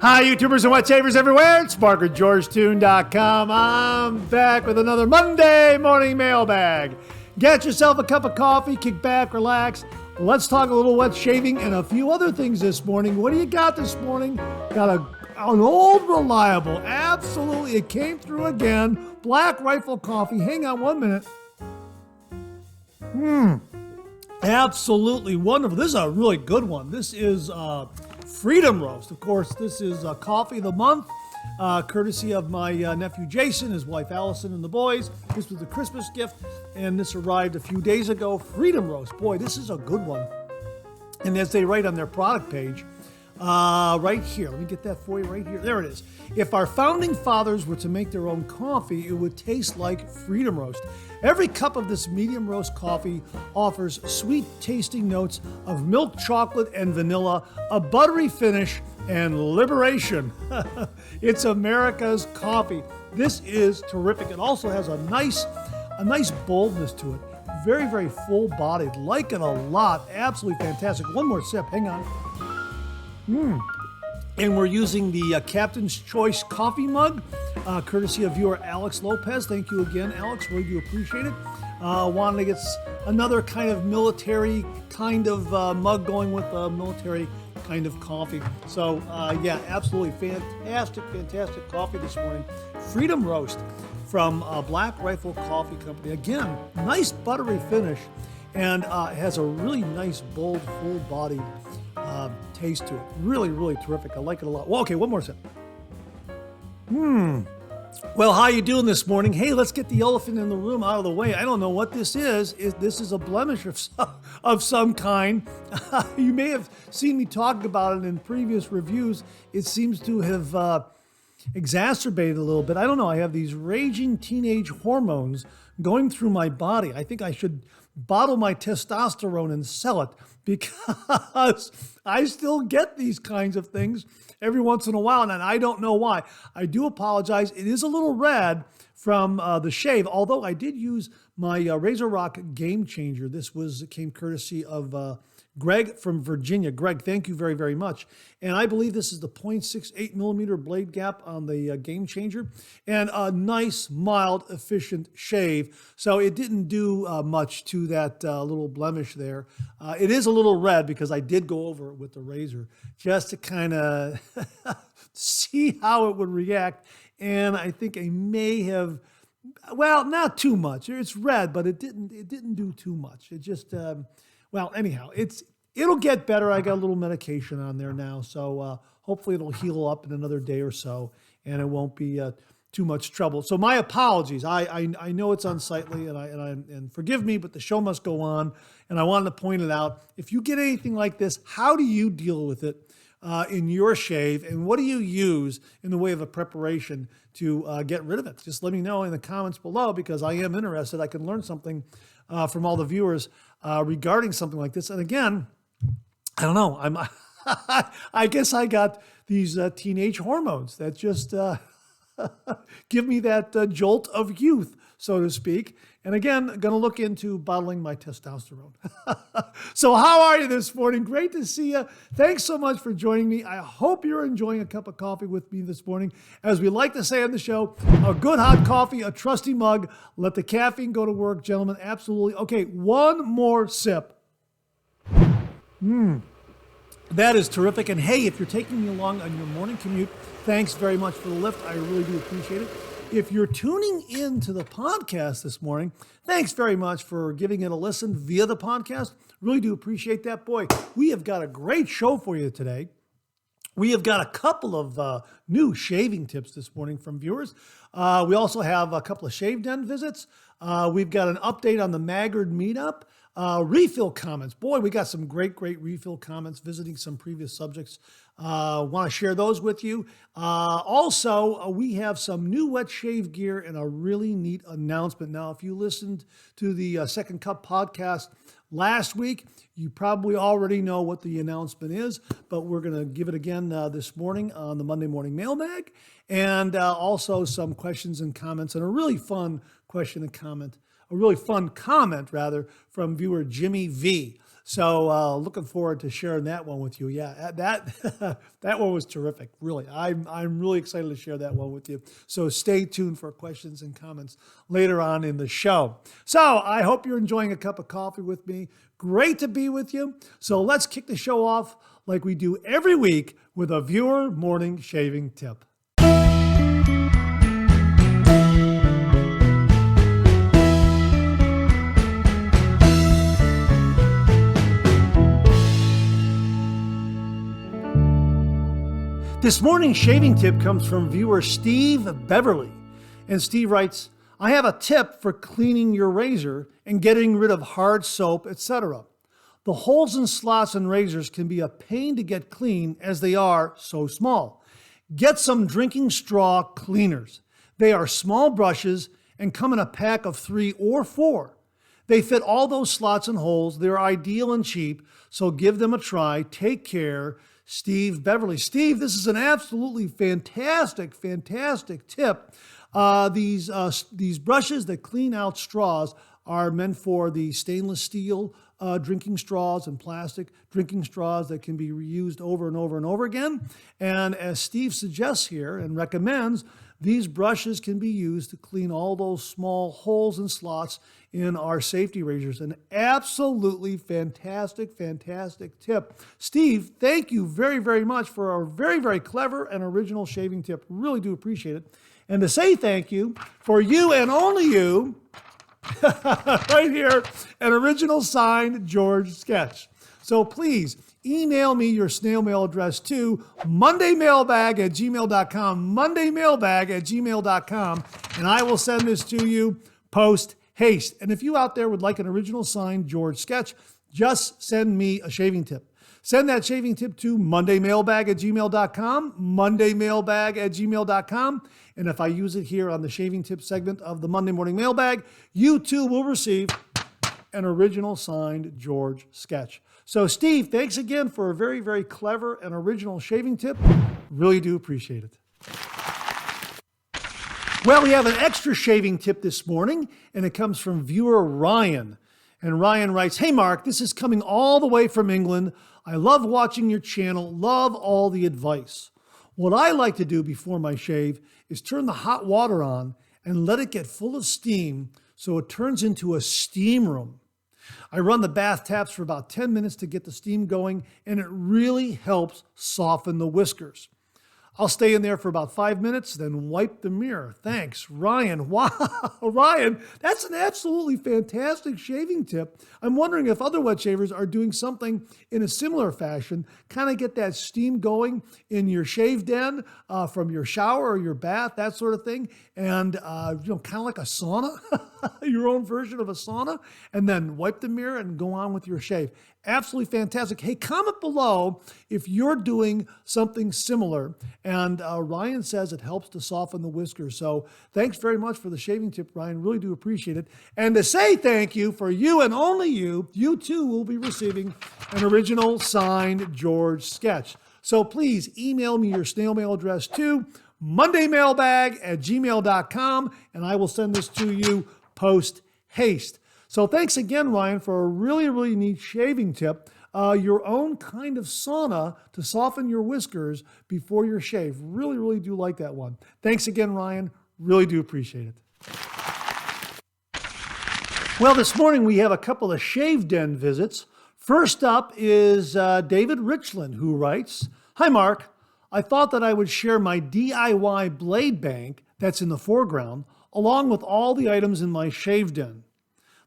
Hi, YouTubers and wet shavers everywhere. It's SparkerGeorgeTune.com. I'm back with another Monday morning mailbag. Get yourself a cup of coffee, kick back, relax. Let's talk a little wet shaving and a few other things this morning. What do you got this morning? Got an old reliable, absolutely, it came through again, Black Rifle Coffee. Hang on 1 minute. Absolutely wonderful. This is a really good one. This is Freedom Roast. Of course, this is Coffee of the Month, courtesy of my nephew Jason, his wife Allison, and the boys. This was a Christmas gift, and this arrived a few days ago. Freedom Roast. Boy, this is a good one. And as they write on their product page, right here, let me get that for you right here. There it is. If our founding fathers were to make their own coffee, it would taste like Freedom Roast. Every cup of this medium roast coffee offers sweet tasting notes of milk chocolate and vanilla, a buttery finish, and liberation. It's America's coffee. This is terrific. It also has a nice boldness to it. Very, very full bodied. Like it a lot. Absolutely fantastic. One more sip. Hang on. And we're using the Captain's Choice coffee mug, courtesy of viewer Alex Lopez. Thank you again, Alex. Really do appreciate it. Wanted to get another kind of military kind of mug going with a military kind of coffee. So, yeah, absolutely fantastic coffee this morning. Freedom Roast from Black Rifle Coffee Company. Again, nice buttery finish, and has a really nice, bold, full-bodied taste to it. Really, really terrific. I like it a lot. Well, okay, one more sip. Well, how you doing this morning? Hey, let's get the elephant in the room out of the way. I don't know what this is. This is a blemish of some kind. You may have seen me talk about it in previous reviews. It seems to have exacerbated a little bit. I don't know. I have these raging teenage hormones going through my body. I think I should bottle my testosterone and sell it, because I still get these kinds of things every once in a while, and I don't know why. I do apologize. It is a little red from the shave, although I did use my Razor Rock Game Changer. This came courtesy of Greg from Virginia. Greg, thank you very, very much. And I believe this is the 0.68 millimeter blade gap on the Game Changer, and a nice, mild, efficient shave. So it didn't do much to that little blemish there. It is a little red because I did go over it with the razor just to kind of see how it would react. And I think I may have, well, not too much. It's red, but it didn't do too much. It just, well, anyhow, it'll get better. I got a little medication on there now, so hopefully it'll heal up in another day or so, and it won't be too much trouble. So my apologies. I know it's unsightly, and forgive me, but the show must go on, and I wanted to point it out. If you get anything like this, how do you deal with it in your shave, and what do you use in the way of a preparation to get rid of it? Just let me know in the comments below, because I am interested. I can learn something from all the viewers regarding something like this. And again, I don't know. I guess I got these teenage hormones that just give me that jolt of youth, so to speak. And again, going to look into bottling my testosterone. So how are you this morning? Great to see you. Thanks so much for joining me. I hope you're enjoying a cup of coffee with me this morning. As we like to say on the show, a good hot coffee, a trusty mug. Let the caffeine go to work, gentlemen. Absolutely. Okay, one more sip. That is terrific. And hey, if you're taking me along on your morning commute, thanks very much for the lift. I really do appreciate it. If you're tuning in to the podcast this morning, thanks very much for giving it a listen via the podcast. Really do appreciate that. Boy, we have got a great show for you today. We have got a couple of new shaving tips this morning from viewers. We also have a couple of shave den visits. We've got an update on the Maggard Meetup. Refill comments. Boy, we got some great refill comments visiting some previous subjects. Want to share those with you. Also, we have some new wet shave gear and a really neat announcement. Now, if you listened to the Second Cup podcast last week, you probably already know what the announcement is, but we're going to give it again this morning on the Monday Morning Mailbag, and also some questions and comments, and a really fun question and comment, a really fun comment rather, from viewer JimiV. So looking forward to sharing that one with you. Yeah, that that one was terrific. Really, I'm really excited to share that one with you. So stay tuned for questions and comments later on in the show. So I hope you're enjoying a cup of coffee with me. Great to be with you. So let's kick the show off like we do every week with a viewer morning shaving tip. This morning's shaving tip comes from viewer Steve Beverly. And Steve writes, I have a tip for cleaning your razor and getting rid of hard soap, etc. The holes and slots in razors can be a pain to get clean as they are so small. Get some drinking straw cleaners. They are small brushes and come in a pack of 3 or 4. They fit all those slots and holes. They're ideal and cheap, so give them a try. Take care. Steve Beverly. Steve, this is an absolutely fantastic tip. These brushes that clean out straws are meant for the stainless steel drinking straws and plastic drinking straws that can be reused over and over and over again. And as Steve suggests here and recommends, these brushes can be used to clean all those small holes and slots in our safety razors. An absolutely fantastic tip. Steve, thank you very much for a very clever and original shaving tip. Really do appreciate it. And to say thank you, for you and only you, right here, an original signed George sketch. So please email me your snail mail address to mondaymailbag@gmail.com, mondaymailbag@gmail.com, and I will send this to you post haste. And if you out there would like an original signed George sketch, just send me a shaving tip. Send that shaving tip to mondaymailbag@gmail.com, mondaymailbag@gmail.com. And if I use it here on the shaving tip segment of the Monday Morning Mailbag, you too will receive an original signed George sketch. So Steve, thanks again for a very clever and original shaving tip. Really do appreciate it. Well, we have an extra shaving tip this morning, and it comes from viewer Ryan. And Ryan writes, hey Mark, this is coming all the way from England. I love watching your channel, love all the advice. What I like to do before my shave is turn the hot water on and let it get full of steam so it turns into a steam room. I run the bath taps for about 10 minutes to get the steam going, and it really helps soften the whiskers. I'll stay in there for about 5 minutes, then wipe the mirror. Thanks, Ryan. Wow, Ryan, that's an absolutely fantastic shaving tip. I'm wondering if other wet shavers are doing something in a similar fashion, kind of get that steam going in your shave den from your shower or your bath, that sort of thing, and kind of like a sauna, your own version of a sauna, and then wipe the mirror and go on with your shave. Absolutely fantastic. Hey, comment below if you're doing something similar. And Ryan says it helps to soften the whiskers. So thanks very much for the shaving tip, Ryan. Really do appreciate it. And to say thank you, for you and only you too will be receiving an original signed George sketch. So please email me your snail mail address to mondaymailbag@gmail.com, and I will send this to you post haste. So thanks again, Ryan, for a really neat shaving tip. Your own kind of sauna to soften your whiskers before your shave. Really do like that one. Thanks again, Ryan. Really do appreciate it. Well, this morning we have a couple of shave den visits. First up is David Richland, who writes, hi, Mark. I thought that I would share my DIY blade bank that's in the foreground, along with all the items in my shave den.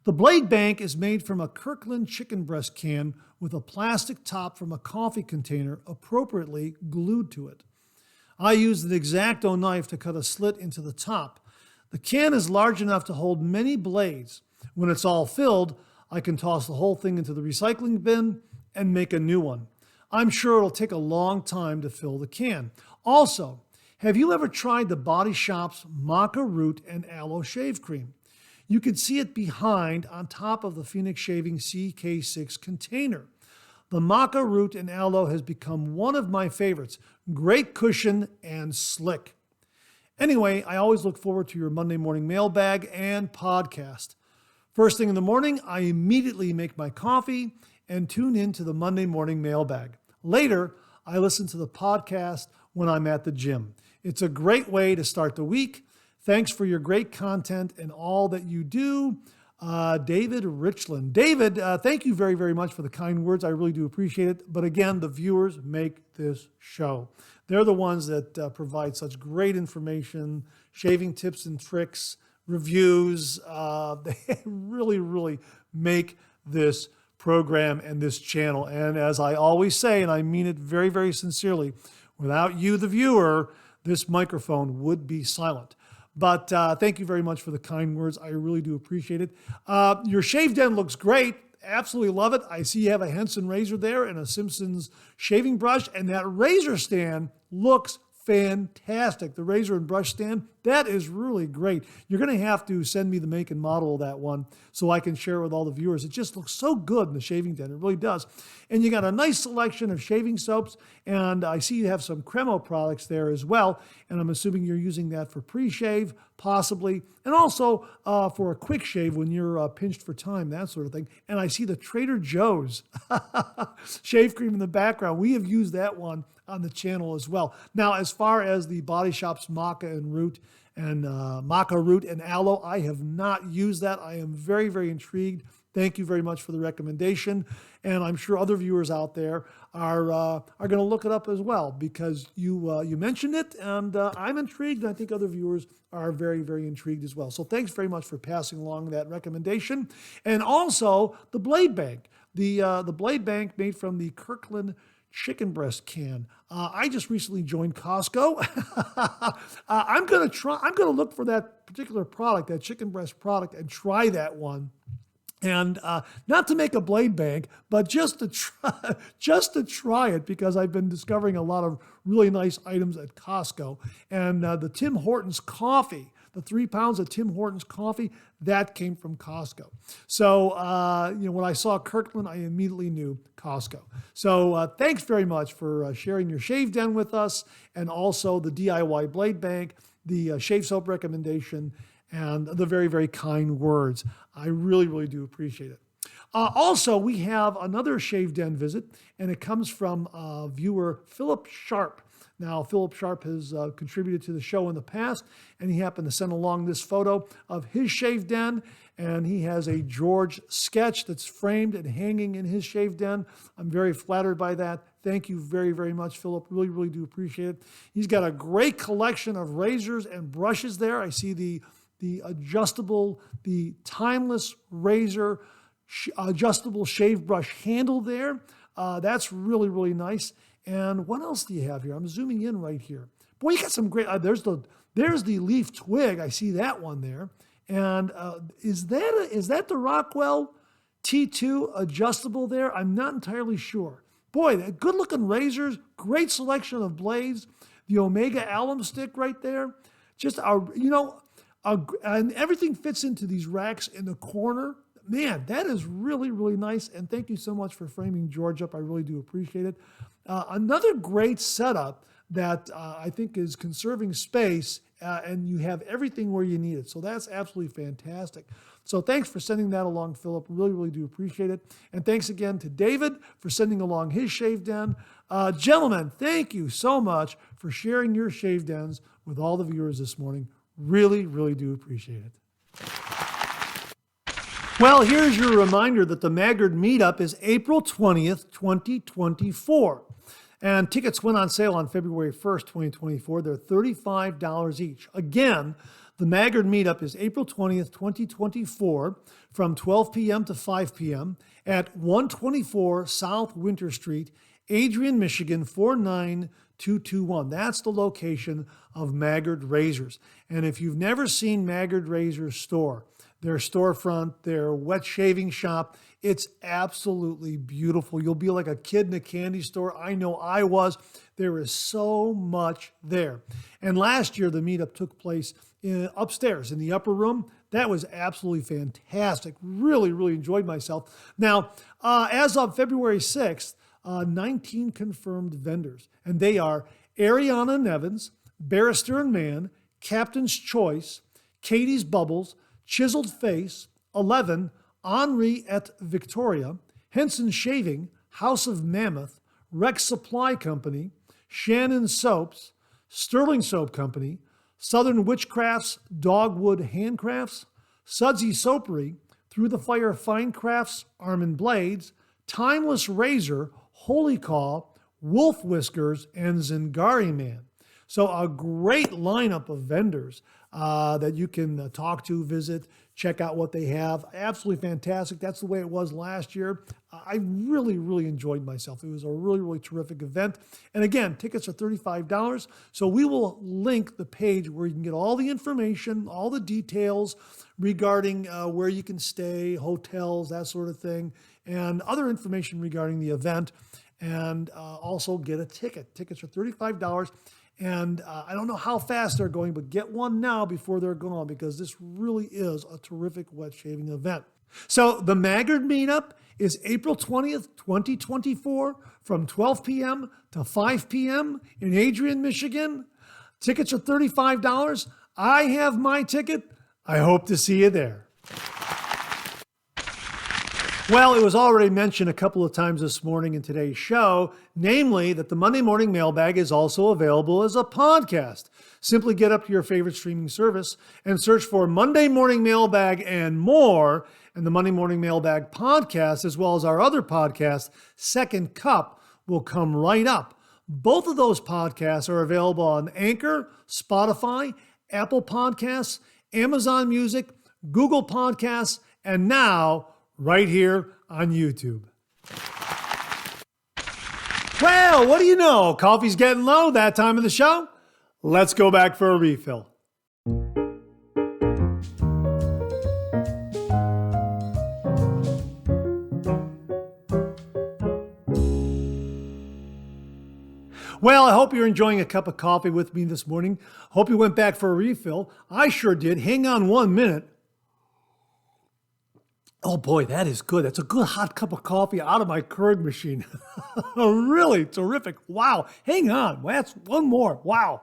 The blade bank is made from a Kirkland chicken breast can with a plastic top from a coffee container appropriately glued to it. I used an X-Acto knife to cut a slit into the top. The can is large enough to hold many blades. When it's all filled, I can toss the whole thing into the recycling bin and make a new one. I'm sure it'll take a long time to fill the can. Also, have you ever tried the Body Shop's Maca Root and Aloe Shave Cream? You can see it behind on top of the Phoenix Shaving CK6 container. The Maca Root and Aloe has become one of my favorites. Great cushion and slick. Anyway, I always look forward to your Monday morning mailbag and podcast. First thing in the morning, I immediately make my coffee and tune in to the Monday morning mailbag. Later, I listen to the podcast when I'm at the gym. It's a great way to start the week. Thanks for your great content and all that you do. David Richland. David, thank you very, very much for the kind words. I really do appreciate it. But again, the viewers make this show. They're the ones that provide such great information, shaving tips and tricks, reviews. They really, really make this program and this channel. And as I always say, and I mean it very, very sincerely, without you, the viewer, this microphone would be silent. But thank you very much for the kind words. I really do appreciate it. Your shave den looks great. Absolutely love it. I see you have a Henson razor there and a Simpson's shaving brush, and that razor stand looks fantastic. The razor and brush stand, that is really great. You're going to have to send me the make and model of that one so I can share it with all the viewers. It just looks so good in the shaving den. It really does. And you got a nice selection of shaving soaps, and I see you have some Cremo products there as well, and I'm assuming you're using that for pre-shave, possibly, and also for a quick shave when you're pinched for time, that sort of thing. And I see the Trader Joe's shave cream in the background. We have used that one on the channel as well. Now, as far as the Body Shop's Maca Root and Aloe, I have not used that. I am very, very intrigued. Thank you very much for the recommendation. And I'm sure other viewers out there are going to look it up as well because you mentioned it, and I'm intrigued. And I think other viewers are very, very intrigued as well. So thanks very much for passing along that recommendation. And also the Blade Bank, the Blade Bank made from the Kirkland chicken breast can. I just recently joined Costco. I'm going to look for that particular product, that chicken breast product, and try that one. And not to make a blade bank, but just to try it, because I've been discovering a lot of really nice items at Costco. And the Tim Hortons coffee, the 3 pounds of Tim Hortons coffee, that came from Costco. So, when I saw Kirkland, I immediately knew Costco. So thanks very much for sharing your shave den with us, and also the DIY blade bank, the shave soap recommendation, and the very, very kind words. I really, really do appreciate it. Also, we have another shave den visit, and it comes from viewer Philip Sharp. Now, Philip Sharp has contributed to the show in the past, and he happened to send along this photo of his shave den, and he has a George sketch that's framed and hanging in his shave den. I'm very flattered by that. Thank you very, very much, Philip. Really, really do appreciate it. He's got a great collection of razors and brushes there. I see the adjustable, the timeless razor, adjustable shave brush handle there. That's really, really nice. And what else do you have here? I'm zooming in right here. Boy, you got some great, there's the leaf twig. I see that one there. And is that the Rockwell T2 adjustable there? I'm not entirely sure. Boy, good looking razors, great selection of blades, the Omega alum stick right there. Just, and everything fits into these racks in the corner. Man, that is really, really nice. And thank you so much for framing George up. I really do appreciate it. Another great setup that I think is conserving space, and you have everything where you need it. So that's absolutely fantastic. So thanks for sending that along, Philip. Really, really do appreciate it. And thanks again to David for sending along his shave den. Gentlemen, thank you so much for sharing your shave dens with all the viewers this morning. Really, really do appreciate it. Well, here's your reminder that the Maggard Meetup is April 20th, 2024. And tickets went on sale on February 1st, 2024. They're $35 each. Again, the Maggard Meetup is April 20th, 2024 from 12 p.m. to 5 p.m. at 124 South Winter Street, Adrian, Michigan, 49221. That's the location of Maggard Razors. And if you've never seen Maggard Razors store, their storefront, their wet shaving shop, it's absolutely beautiful. You'll be like a kid in a candy store. I know I was. There is so much there. And last year, the meetup took place upstairs in the upper room. That was absolutely fantastic. Really, really enjoyed myself. Now, as of February 6th, 19 confirmed vendors, and they are Ariana and Evans, Barrister and Mann, Captain's Choice, Katie's Bubbles, Chiseled Face, 11, Henri et Victoria, Henson Shaving, House of Mammoth, Rex Supply Company, Shannon Soaps, Sterling Soap Company, Southern Witchcrafts, Dogwood Handcrafts, Sudsy Soapery, Through the Fire Fine Crafts, Arm and Blades, Timeless Razor, Holy Call, Wolf Whiskers, and Zingari Man. So a great lineup of vendors that you can talk to, visit, check out what they have. Absolutely fantastic. That's the way it was last year. I really, really enjoyed myself. It was a really, really terrific event. And again, tickets are $35. So we will link the page where you can get all the information, all the details regarding where you can stay, hotels, that sort of thing, and other information regarding the event. And also get a ticket. Tickets are $35. And I don't know how fast they're going, but get one now before they're gone, because this really is a terrific wet shaving event. So the Maggard Meetup is April 20th, 2024 from 12 p.m. to 5 p.m. in Adrian, Michigan. Tickets are $35. I have my ticket. I hope to see you there. Well, it was already mentioned a couple of times this morning in today's show, namely that the Monday Morning Mailbag is also available as a podcast. Simply get up to your favorite streaming service and search for Monday Morning Mailbag and more, and the Monday Morning Mailbag podcast, as well as our other podcast, Second Cup, will come right up. Both of those podcasts are available on Anchor, Spotify, Apple Podcasts, Amazon Music, Google Podcasts, and now right here on YouTube. Well, what do you know? Coffee's getting low that time of the show. Let's go back for a refill. Well, I hope you're enjoying a cup of coffee with me this morning. Hope you went back for a refill. I sure did. Hang on 1 minute. Oh boy, that is good. That's a good hot cup of coffee out of my Keurig machine. Really terrific. Wow. Hang on. That's one more. Wow.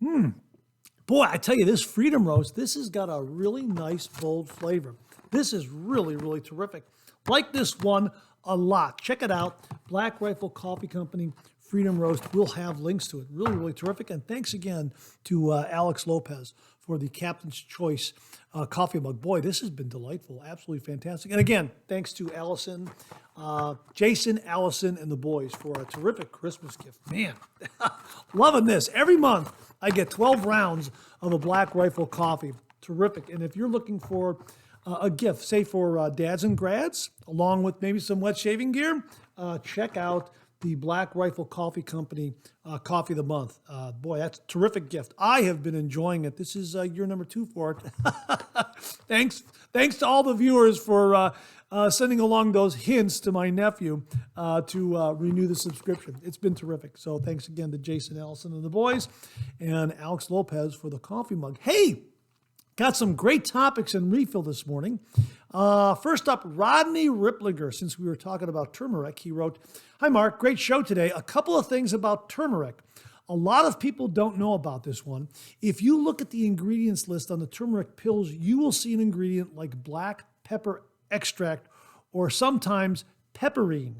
Boy, I tell you, this Freedom Roast, this has got a really nice, bold flavor. This is really, really terrific. Like this one a lot. Check it out. Black Rifle Coffee Company Freedom Roast. We'll have links to it. Really, really terrific. And thanks again to Alex Lopez for the Captain's Choice coffee mug. Boy, this has been delightful. Absolutely fantastic. And again, thanks to Allison, Jason, Allison, and the boys for a terrific Christmas gift. Man, loving this. Every month, I get 12 rounds of a Black Rifle coffee. Terrific. And if you're looking for a gift, say for dads and grads, along with maybe some wet shaving gear, check out the Black Rifle Coffee Company Coffee of the Month. Boy, that's a terrific gift. I have been enjoying it. This is year number 2 for it. Thanks to all the viewers for sending along those hints to my nephew to renew the subscription. It's been terrific. So thanks again to Jason Allison and the boys, and Alex Lopez for the coffee mug. Hey, got some great topics in refill this morning. First up, Rodney Riplinger. Since we were talking about turmeric, he wrote, "Hi, Mark. Great show today. A couple of things about turmeric. A lot of people don't know about this one. If you look at the ingredients list on the turmeric pills, you will see an ingredient like black pepper extract or sometimes pepperine.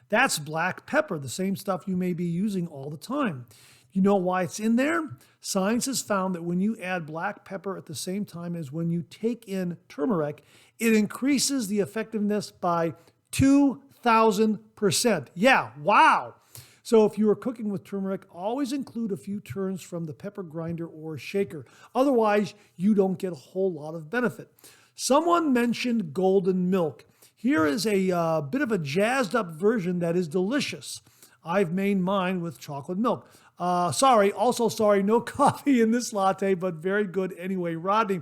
That's black pepper, the same stuff you may be using all the time. You know why it's in there? Science has found that when you add black pepper at the same time as when you take in turmeric, it increases the effectiveness by 2,000%. Yeah, wow. So if you are cooking with turmeric, always include a few turns from the pepper grinder or shaker. Otherwise, you don't get a whole lot of benefit. Someone mentioned golden milk. Here is a bit of a jazzed up version that is delicious. I've made mine with chocolate milk. Sorry, no coffee in this latte, but very good anyway, Rodney.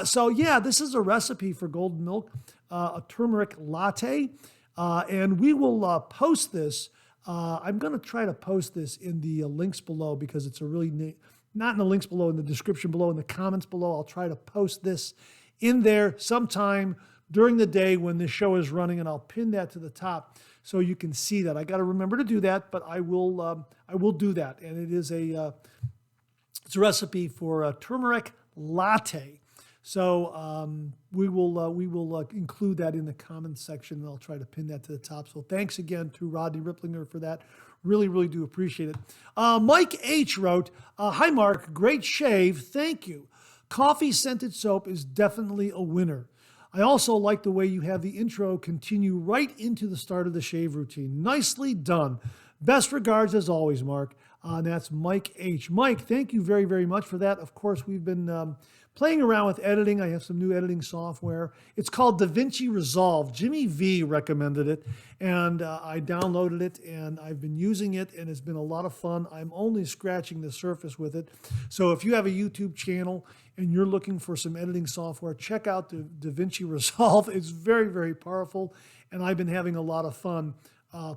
So yeah, this is a recipe for golden milk, a turmeric latte, and we will post this. I'm going to try to post this in the links below because it's a really not in the links below, in the description below, in the comments below. I'll try to post this in there sometime during the day when this show is running, and I'll pin that to the top so you can see that. I got to remember to do that, but I will do that. And it is it's a recipe for a turmeric latte. So we will include that in the comments section, and I'll try to pin that to the top. So thanks again to Rodney Ripplinger for that. Really, really do appreciate it. Mike H. wrote, hi, Mark. Great shave. Thank you. Coffee scented soap is definitely a winner. I also like the way you have the intro continue right into the start of the shave routine. Nicely done. Best regards as always, Mark. And that's Mike H. Mike, thank you very, very much for that. Of course, we've been playing around with editing. I have some new editing software. It's called DaVinci Resolve. JimiV recommended it, and I downloaded it, and I've been using it, and it's been a lot of fun. I'm only scratching the surface with it. So if you have a YouTube channel and you're looking for some editing software, check out the DaVinci Resolve. It's very, very powerful, and I've been having a lot of fun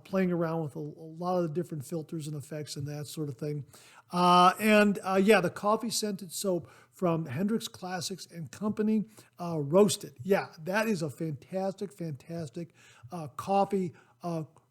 playing around with a lot of the different filters and effects and that sort of thing. Yeah, the coffee scented soap from Hendrix Classics and Company, roasted. Yeah, that is a fantastic, fantastic coffee,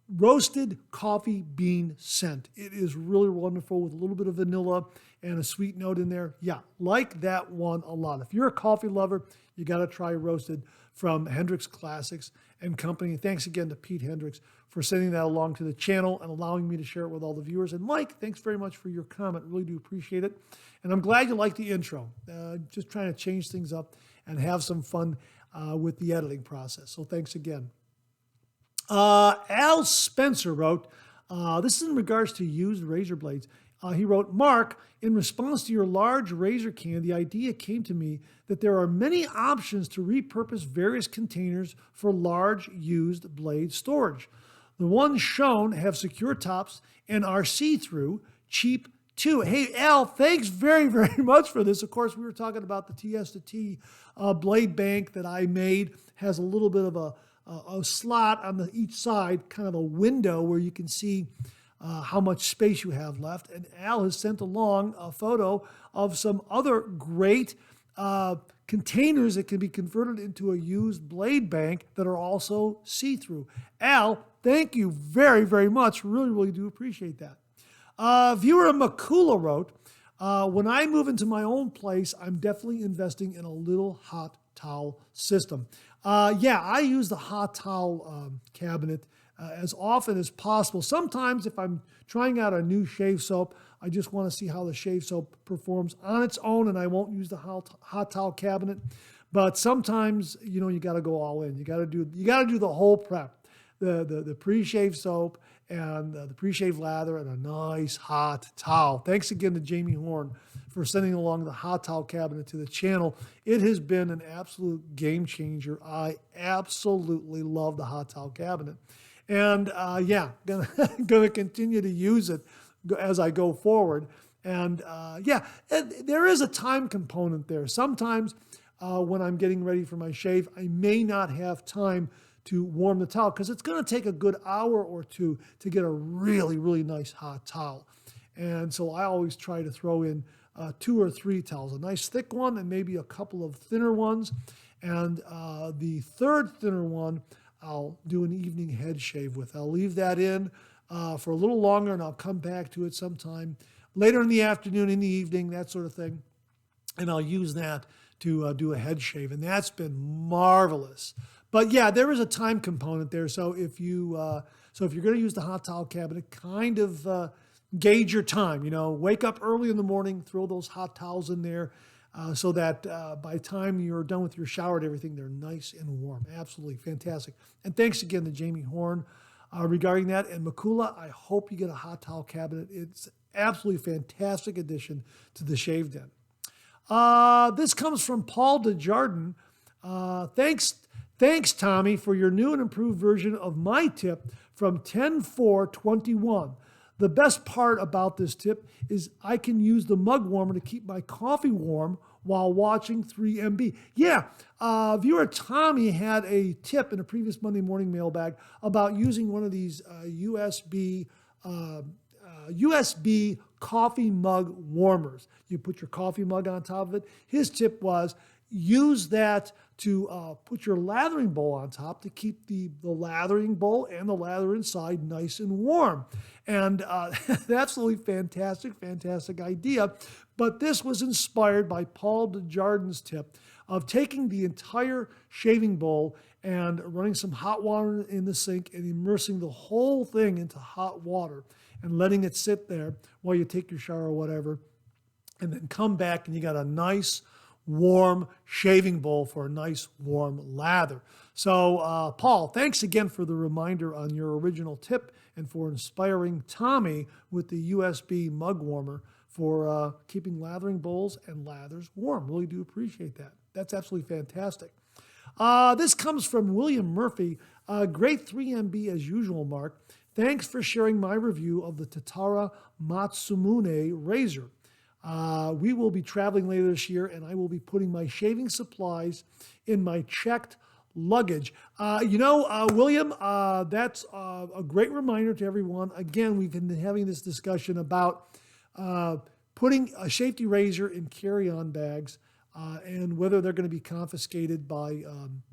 roasted coffee bean scent. It is really wonderful with a little bit of vanilla and a sweet note in there. Yeah, like that one a lot. If you're a coffee lover, you got to try roasted from Hendrix Classics and Company. Thanks again to Pete Hendrix for sending that along to the channel and allowing me to share it with all the viewers. And Mike, thanks very much for your comment. Really do appreciate it. And I'm glad you liked the intro. Just trying to change things up and have some fun with the editing process. So thanks again. Al Spencer wrote, this is in regards to used razor blades. He wrote, Mark, in response to your large razor can, the idea came to me that there are many options to repurpose various containers for large used blade storage. The ones shown have secure tops and are see-through, cheap too. Hey, Al, thanks very, very much for this. Of course, we were talking about the TS2T blade bank that I made. Has a little bit of a slot on each side, kind of a window where you can see how much space you have left. And Al has sent along a photo of some other great containers that can be converted into a used blade bank that are also see-through. Al, thank you very, very much. Really, really do appreciate that. Viewer Makula wrote, when I move into my own place, I'm definitely investing in a little hot towel system. Yeah, I use the hot towel cabinet as often as possible. Sometimes if I'm trying out a new shave soap, I just want to see how the shave soap performs on its own, and I won't use the hot towel cabinet. But sometimes, you know, you got to go all in. You got to do the whole prep, the pre-shave soap and the pre-shave lather and a nice hot towel. Thanks again to Jamie Horn for sending along the hot towel cabinet to the channel. It has been an absolute game changer. I absolutely love the hot towel cabinet. And yeah, gonna continue to use it as I go forward. And yeah, there is a time component there. Sometimes when I'm getting ready for my shave, I may not have time to warm the towel because it's going to take a good hour or two to get a really, really nice hot towel. And so I always try to throw in 2 or 3 towels, a nice thick one and maybe a couple of thinner ones. And the third thinner one, I'll do an evening head shave with. I'll leave that in for a little longer and I'll come back to it sometime later in the afternoon, in the evening, that sort of thing. And I'll use that to do a head shave. And that's been marvelous. But yeah, there is a time component there. So if you're going to use the hot towel cabinet, kind of gauge your time. You know, wake up early in the morning, throw those hot towels in there, so that by the time you're done with your shower and everything, they're nice and warm. Absolutely fantastic. And thanks again to Jamie Horn regarding that. And Makula, I hope you get a hot towel cabinet. It's absolutely fantastic addition to the shave den. This comes from Paul Desjardins. Thanks, Tommy, for your new and improved version of my tip from 10/4/21. The best part about this tip is I can use the mug warmer to keep my coffee warm while watching 3MB. Yeah, viewer Tommy had a tip in a previous Monday morning mailbag about using one of these USB coffee mug warmers. You put your coffee mug on top of it. His tip was use that to put your lathering bowl on top to keep the lathering bowl and the lather inside nice and warm. And absolutely fantastic idea. But this was inspired by Paul Desjardins' tip of taking the entire shaving bowl and running some hot water in the sink and immersing the whole thing into hot water and letting it sit there while you take your shower or whatever, and then come back and you got a nice warm shaving bowl for a nice warm lather. So Paul, thanks again for the reminder on your original tip and for inspiring Tommy with the USB mug warmer for keeping lathering bowls and lathers warm. Really do appreciate that. That's absolutely fantastic. This comes from William Murphy. Great 3MB as usual, Mark. Thanks for sharing my review of the Tatara Matsumune razor. We will be traveling later this year, and I will be putting my shaving supplies in my checked luggage. William, that's a great reminder to everyone. Again, we've been having this discussion about putting a safety razor in carry-on bags and whether they're going to be confiscated by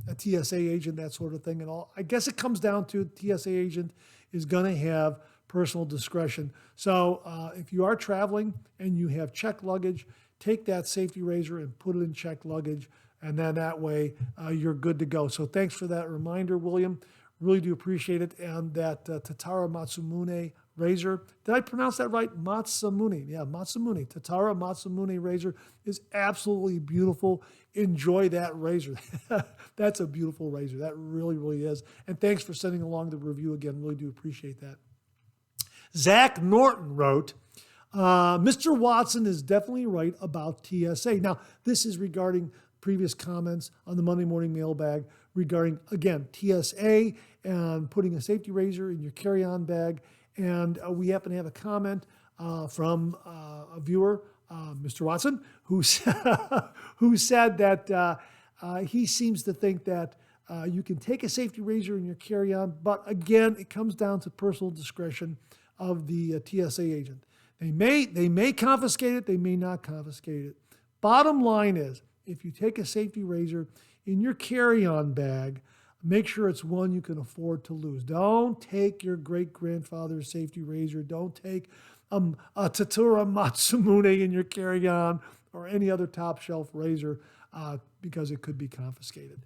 a TSA agent, that sort of thing. And all. I guess it comes down to TSA agent is going to have personal discretion. So if you are traveling and you have checked luggage, take that safety razor and put it in checked luggage, and then that way you're good to go. So thanks for that reminder, William. Really do appreciate it. And that Tatara Matsumune razor, did I pronounce that right? Matsumune. Yeah, Matsumune. Tatara Matsumune razor is absolutely beautiful. Enjoy that razor. That's a beautiful razor. That really, really is. And thanks for sending along the review again. Really do appreciate that. Zach Norton wrote, Mr. Watson is definitely right about TSA. Now, this is regarding previous comments on the Monday morning mailbag regarding, again, TSA and putting a safety razor in your carry-on bag. And we happen to have a comment from a viewer, Mr. Watson, who said that he seems to think that you can take a safety razor in your carry-on, but again, it comes down to personal discretion of the TSA agent. They may confiscate it, they may not confiscate it. Bottom line is, if you take a safety razor in your carry-on bag, make sure it's one you can afford to lose. Don't take your great-grandfather's safety razor. Don't take a Tatara Matsumune in your carry-on or any other top-shelf razor because it could be confiscated.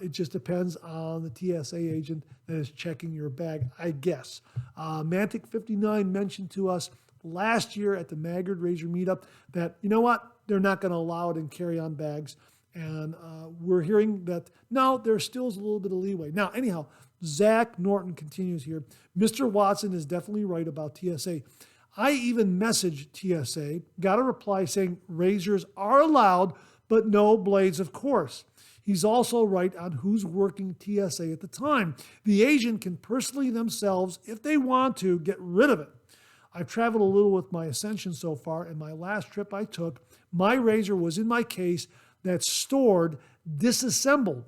It just depends on the TSA agent that is checking your bag, I guess. Mantic59 mentioned to us last year at the Maggard Razor Meetup that, you know what, they're not going to allow it in carry-on bags. And we're hearing that, no, there still is a little bit of leeway. Now, anyhow, Zach Norton continues here. Mr. Watson is definitely right about TSA. I even messaged TSA, got a reply saying razors are allowed, but no blades, of course. He's also right on who's working TSA at the time. The agent can personally themselves, if they want to, get rid of it. I've traveled a little with my Ascension so far, and my last trip I took, my razor was in my case that's stored disassembled.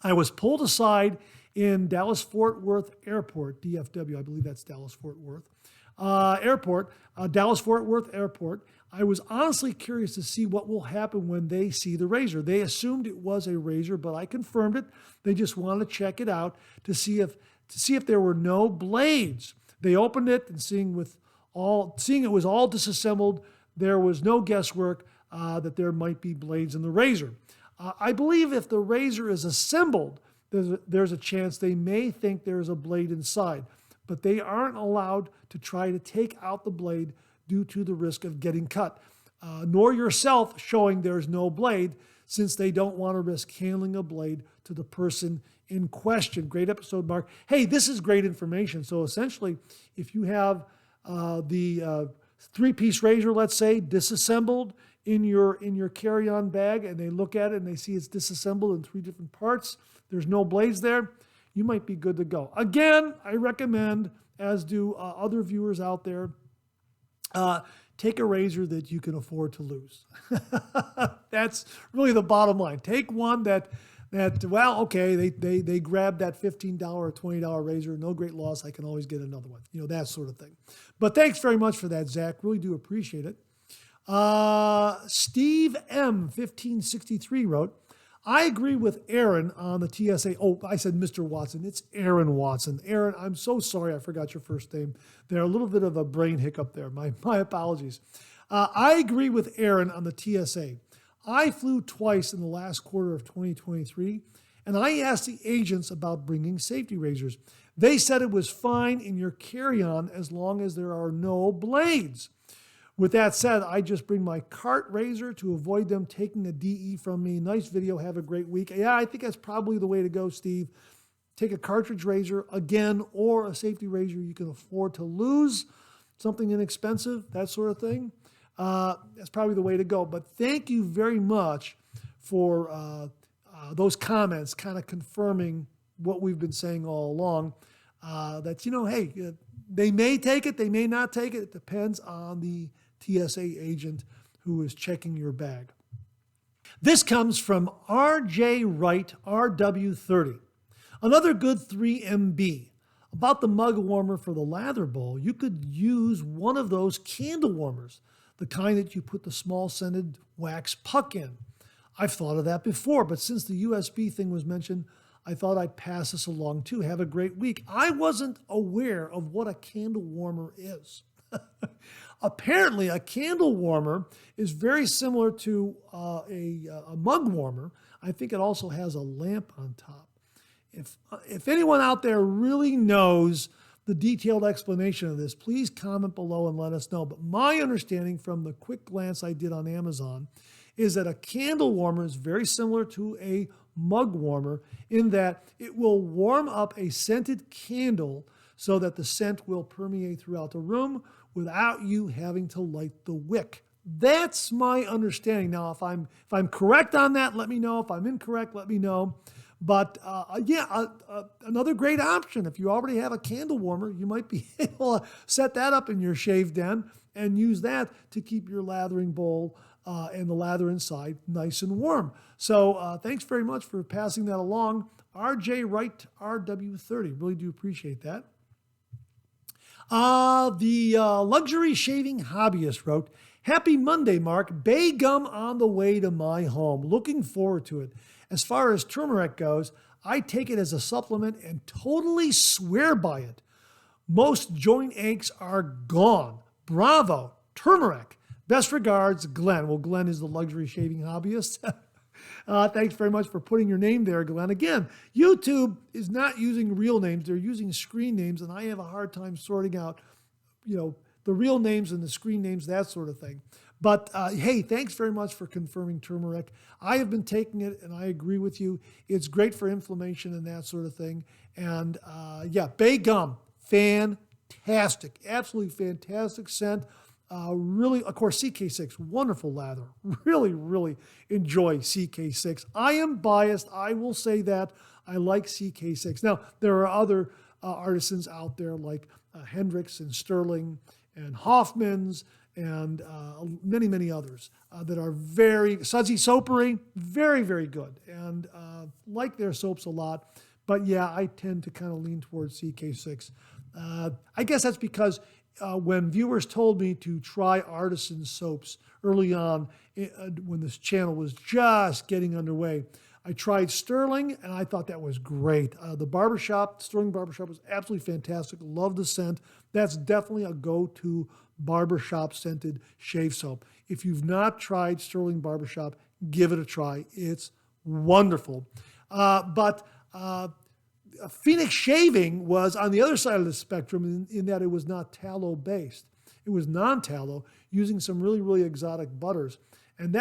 I was pulled aside in Dallas-Fort Worth Airport, DFW, I believe that's Dallas-Fort Worth, Dallas-Fort Worth Airport. I was honestly curious to see what will happen when they see the razor. They assumed it was a razor, but I confirmed it. They just wanted to check it out to see if there were no blades. They opened it and seeing it was all disassembled, there was no guesswork that there might be blades in the razor. I believe if the razor is assembled, there's a chance they may think there's a blade inside, but they aren't allowed to try to take out the blade due to the risk of getting cut, nor yourself showing there's no blade, since they don't want to risk handling a blade to the person in question. Great episode, Mark. Hey, this is great information. So essentially, if you have the three-piece razor, let's say, disassembled in your carry-on bag, and they look at it and they see it's disassembled in 3 different parts, there's no blades there, you might be good to go. Again, I recommend, as do other viewers out there, take a razor that you can afford to lose. That's really the bottom line. Take one that well, okay, they grabbed that $15 or $20 razor, no great loss, I can always get another one. You know, that sort of thing. But thanks very much for that, Zach. Really do appreciate it. Steve M. 1563 wrote, I agree with Aaron on the TSA. Oh, I said Mr. Watson. It's Aaron Watson. Aaron, I'm so sorry I forgot your first name. There, a little bit of a brain hiccup there. My apologies. I agree with Aaron on the TSA. I flew twice in the last quarter of 2023, and I asked the agents about bringing safety razors. They said it was fine in your carry-on as long as there are no blades. With that said, I just bring my cart razor to avoid them taking a DE from me. Nice video. Have a great week. Yeah, I think that's probably the way to go, Steve. Take a cartridge razor again, or a safety razor you can afford to lose, something inexpensive, that sort of thing. That's probably the way to go. But thank you very much for those comments, kind of confirming what we've been saying all along. That, hey, they may take it, they may not take it. It depends on the TSA agent who is checking your bag. This comes from RJ Wright, RW30. Another good 3MB. About the mug warmer for the lather bowl, you could use one of those candle warmers, the kind that you put the small scented wax puck in. I've thought of that before, but since the USB thing was mentioned, I thought I'd pass this along too. Have a great week. I wasn't aware of what a candle warmer is. Apparently, a candle warmer is very similar to a mug warmer. I think it also has a lamp on top. If anyone out there really knows the detailed explanation of this, please comment below and let us know. But my understanding from the quick glance I did on Amazon is that a candle warmer is very similar to a mug warmer in that it will warm up a scented candle so that the scent will permeate throughout the room without you having to light the wick. That's my understanding. Now, if I'm correct on that, let me know. If I'm incorrect, let me know. But another great option. If you already have a candle warmer, you might be able to set that up in your shave den and use that to keep your lathering bowl and the lather inside nice and warm. So thanks very much for passing that along. RJ Wright, RW30. Really do appreciate that. The luxury shaving hobbyist wrote, "Happy Monday, Mark. Bay gum on the way to my home. Looking forward to it. As far as turmeric goes, I take it as a supplement and totally swear by it. Most joint aches are gone. Bravo. Turmeric. Best regards, Glenn." Well, Glenn is the luxury shaving hobbyist. Thanks very much for putting your name there, Glenn. Again, YouTube is not using real names. They're using screen names, and I have a hard time sorting out, the real names and the screen names, that sort of thing. But hey, thanks very much for confirming turmeric. I have been taking it, and I agree with you. It's great for inflammation and that sort of thing. And Bay gum, fantastic, absolutely fantastic scent. Really, of course, CK6, wonderful lather. Really, really enjoy CK6. I am biased. I will say that. I like CK6. Now, there are other artisans out there like Hendricks and Sterling and Hoffman's and many, many others that are very, Sudsy Soapery, very, very good. And like their soaps a lot. But yeah, I tend to kind of lean towards CK6. I guess that's because when viewers told me to try artisan soaps early on, when this channel was just getting underway, I tried Sterling, and I thought that was great. The Sterling Barbershop was absolutely fantastic. Love the scent. That's definitely a go-to barbershop scented shave soap. If you've not tried Sterling Barbershop, give it a try. It's wonderful. But Phoenix Shaving was on the other side of the spectrum in that it was not tallow-based. It was non-tallow, using some really, really exotic butters. And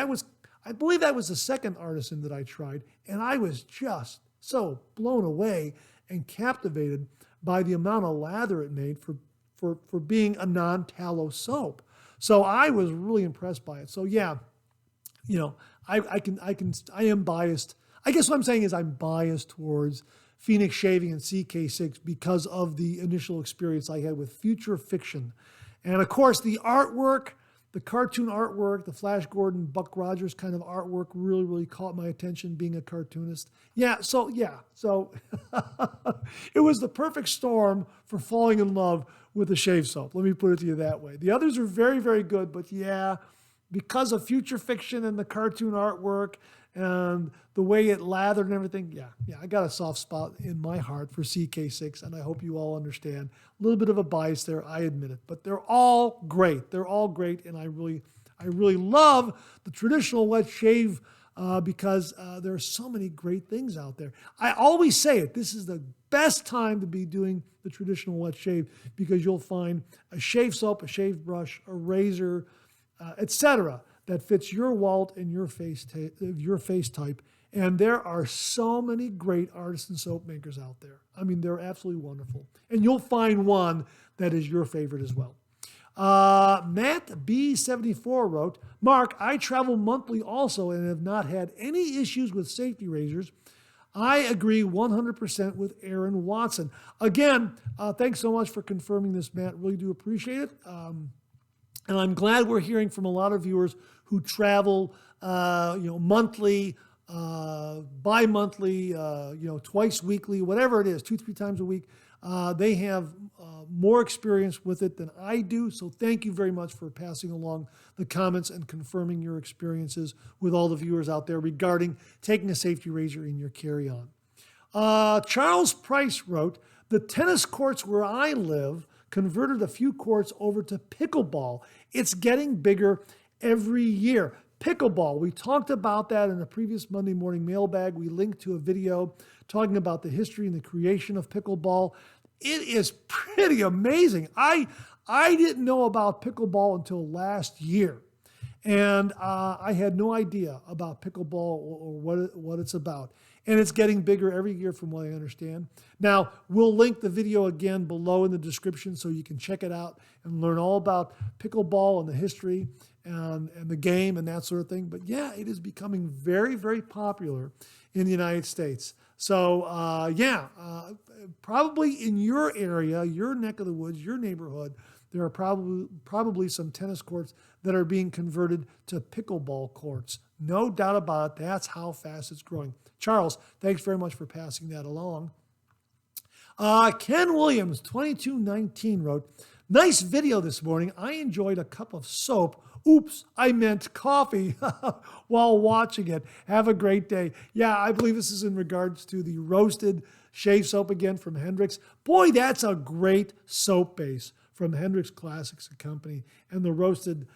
I believe that was the second artisan that I tried, and I was just so blown away and captivated by the amount of lather it made for being a non-tallow soap. So I was really impressed by it. So yeah, I am biased. I guess what I'm saying is I'm biased towards Phoenix Shaving and CK6 because of the initial experience I had with Future Fiction. And of course, the artwork, the cartoon artwork, the Flash Gordon, Buck Rogers kind of artwork really, really caught my attention being a cartoonist. So it was the perfect storm for falling in love with a shave soap. Let me put it to you that way. The others are very, very good, but yeah, because of Future Fiction and the cartoon artwork and the way it lathered and everything, I got a soft spot in my heart for CK6, and I hope you all understand. A little bit of a bias there, I admit it, but they're all great. They're all great, and I really I really love the traditional wet shave because there are so many great things out there. I always say it, this is the best time to be doing the traditional wet shave because you'll find a shave soap, a shave brush, a razor, etc. that fits your wallet and your face type. And there are so many great artisan soap makers out there. I mean, they're absolutely wonderful. And you'll find one that is your favorite as well. Matt B74 wrote, Mark, I travel monthly also and have not had any issues with safety razors. I agree 100% with Aaron Watson. Again, thanks so much for confirming this, Matt. Really do appreciate it. And I'm glad we're hearing from a lot of viewers who travel, monthly, bi-monthly, twice weekly, whatever it is, 2-3 times a week. They have more experience with it than I do. So thank you very much for passing along the comments and confirming your experiences with all the viewers out there regarding taking a safety razor in your carry-on. Charles Price wrote, the tennis courts where I live converted a few courts over to pickleball. It's getting bigger every year. Pickleball, we talked about that in a previous Monday morning mailbag. We linked to a video talking about the history and the creation of pickleball. It is pretty amazing. I didn't know about pickleball until last year. And I had no idea about pickleball or what it's about. And it's getting bigger every year from what I understand. Now, we'll link the video again below in the description so you can check it out and learn all about pickleball and the history and the game and that sort of thing. But yeah, it is becoming very, very popular in the United States. So probably in your area, your neck of the woods, your neighborhood, there are probably some tennis courts that are being converted to pickleball courts. No doubt about it. That's how fast it's growing. Charles, thanks very much for passing that along. Ken Williams, 2219, wrote, nice video this morning. I enjoyed a cup of soap. Oops, I meant coffee while watching it. Have a great day. Yeah, I believe this is in regards to the roasted shave soap again from Hendrix. Boy, that's a great soap base from Hendrix Classics and Company. And the roasted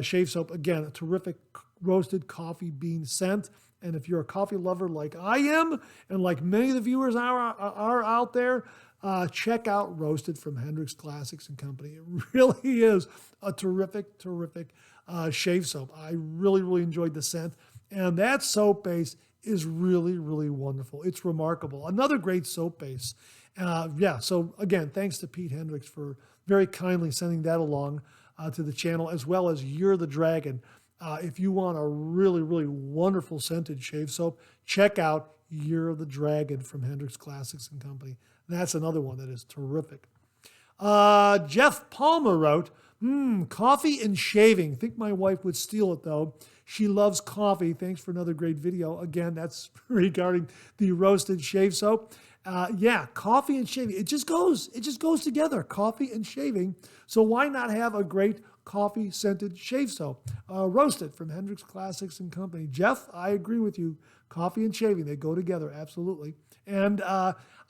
shave soap, again, a terrific roasted coffee bean scent. And if you're a coffee lover like I am, and like many of the viewers are out there, check out Roasted from Hendrix Classics and Company. It really is a terrific shave soap. I really, really enjoyed the scent. And that soap base is really, really wonderful. It's remarkable. Another great soap base. So again, thanks to Pete Hendrix for very kindly sending that along to the channel, as well as You're the Dragon. If you want a really, really wonderful scented shave soap, check out Year of the Dragon from Hendrix Classics and Company. That's another one that is terrific. Jeff Palmer wrote, coffee and shaving. Think my wife would steal it, though. She loves coffee. Thanks for another great video. Again, that's regarding the roasted shave soap. Coffee and shaving. It just goes together, coffee and shaving. So why not have a great coffee scented shave soap? Roasted from Hendrix Classics and Company. Jeff, I agree with you. Coffee and shaving, they go together, absolutely. And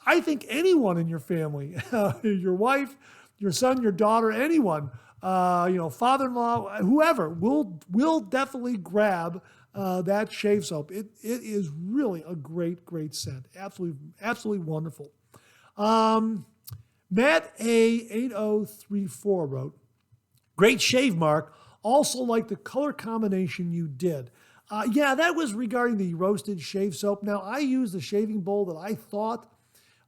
I think anyone in your family, your wife, your son, your daughter, anyone, father-in-law, whoever, will definitely grab that shave soap. It is really a great scent. Absolutely wonderful. Matt A8034 wrote, great shave, Mark. Also like the color combination you did. That was regarding the roasted shave soap. Now, I used the shaving bowl that I thought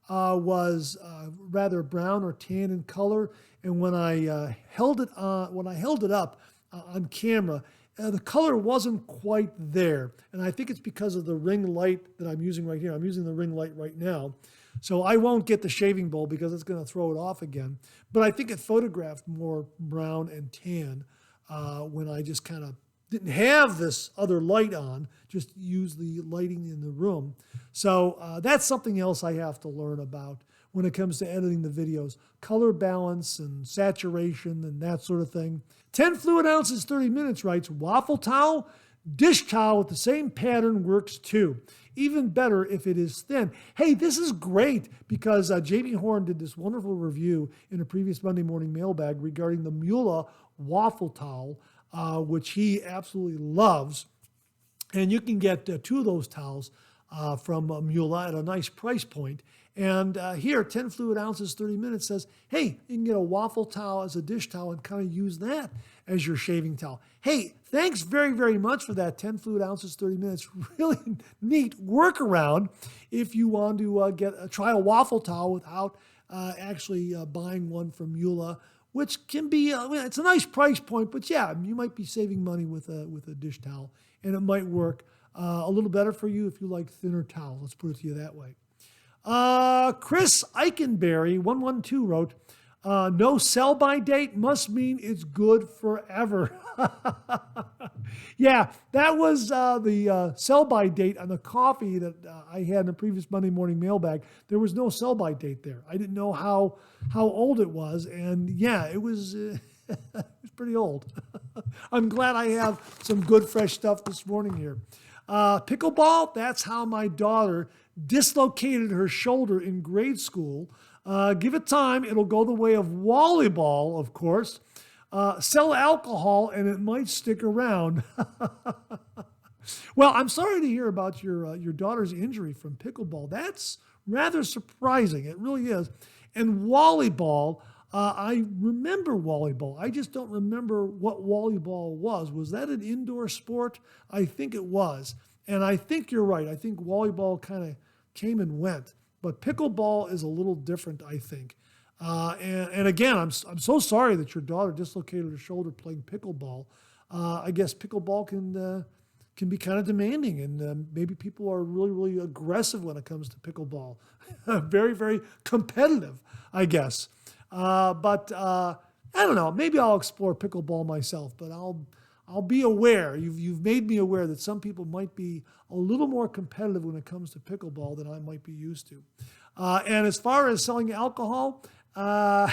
was rather brown or tan in color, and when I held it up on camera, the color wasn't quite there. And I think it's because of the ring light that I'm using right here. I'm using the ring light right now. So I won't get the shaving bowl because it's going to throw it off again. But I think it photographed more brown and tan when I just kind of didn't have this other light on, just use the lighting in the room. So that's something else I have to learn about when it comes to editing the videos. Color balance and saturation and that sort of thing. 10 fluid ounces, 30 minutes, writes, waffle towel, dish towel with the same pattern works too. Even better if it is thin. Hey, this is great because Jamie Horn did this wonderful review in a previous Monday morning mailbag regarding the Mula waffle towel. which he absolutely loves. And you can get 2 of those towels from Mueller at a nice price point. And here, 10 fluid ounces, 30 minutes says, hey, you can get a waffle towel as a dish towel and kind of use that as your shaving towel. Hey, thanks very, very much for that 10 fluid ounces, 30 minutes. Really neat workaround if you want to try a waffle towel without actually buying one from Mueller, which can be, it's a nice price point, but yeah, you might be saving money with a dish towel, and it might work a little better for you if you like thinner towels. Let's put it to you that way. Chris Eikenberry, 112, wrote, no sell-by date must mean it's good forever. Yeah, that was the sell-by date on the coffee that I had in the previous Monday morning mailbag. There was no sell-by date there. I didn't know how old it was, and yeah, it was it was pretty old. I'm glad I have some good fresh stuff this morning here. Pickleball, that's how my daughter dislocated her shoulder in grade school. Give it time, it'll go the way of volleyball, of course. Sell alcohol and it might stick around. Well, I'm sorry to hear about your daughter's injury from pickleball. That's rather surprising. It really is. And volleyball, I remember volleyball. I just don't remember what volleyball was. Was that an indoor sport? I think it was. And I think you're right. I think volleyball kind of came and went. But pickleball is a little different, I think. And again, I'm so sorry that your daughter dislocated her shoulder playing pickleball. I guess pickleball can be kind of demanding, and maybe people are really, really aggressive when it comes to pickleball. Very, very competitive, I guess. But I don't know. Maybe I'll explore pickleball myself, but I'll be aware. You've made me aware that some people might be a little more competitive when it comes to pickleball than I might be used to. And as far as selling alcohol, how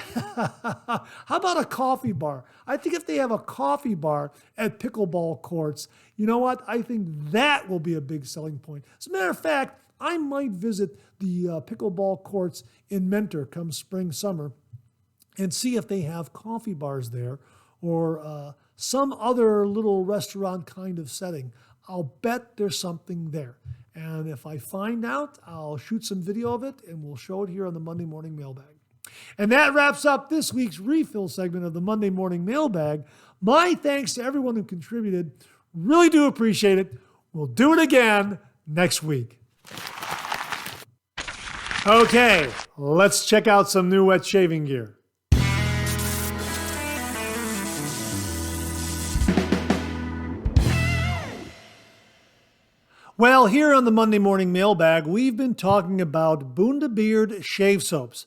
about a coffee bar? I think if they have a coffee bar at pickleball courts, you know what? I think that will be a big selling point. As a matter of fact, I might visit the pickleball courts in Mentor come spring, summer, and see if they have coffee bars there or some other little restaurant kind of setting. I'll bet there's something there. And if I find out, I'll shoot some video of it and we'll show it here on the Monday Morning Mailbag. And that wraps up this week's refill segment of the Monday Morning Mailbag. My thanks to everyone who contributed. Really do appreciate it. We'll do it again next week. Okay, let's check out some new wet shaving gear. Well, here on the Monday Morning Mailbag, we've been talking about Bundabeard shave soaps.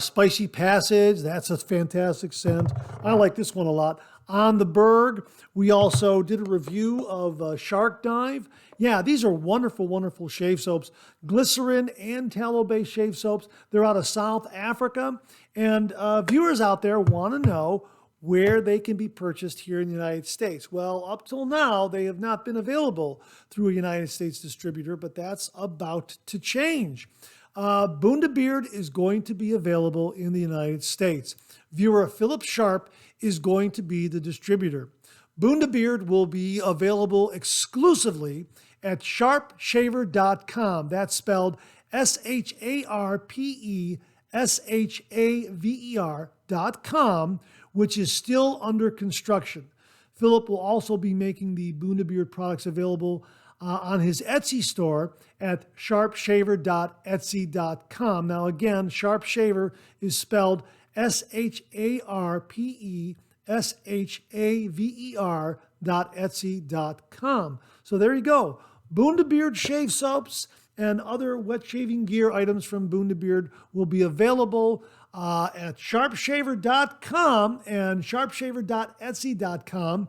Spicy Passage, that's a fantastic scent. I like this one a lot. On the Berg, we also did a review of Shark Dive. Yeah, these are wonderful, wonderful shave soaps. Glycerin and tallow-based shave soaps. They're out of South Africa. And viewers out there want to know where they can be purchased here in the United States. Well, up till now, they have not been available through a United States distributor, but that's about to change. Bundabeard is going to be available in the United States. Viewer Philip Sharp is going to be the distributor. Bundabeard will be available exclusively at sharpshaver.com. That's spelled SharpShaver.com, which is still under construction. Philip will also be making the Bundabeard products available on his Etsy store at sharpshaver.etsy.com. Now again, Sharp Shaver is spelled SharpShaver.etsy.com. So there you go. Bundabeard shave soaps and other wet shaving gear items from Bundabeard will be available at sharpshaver.com and sharpshaver.etsy.com.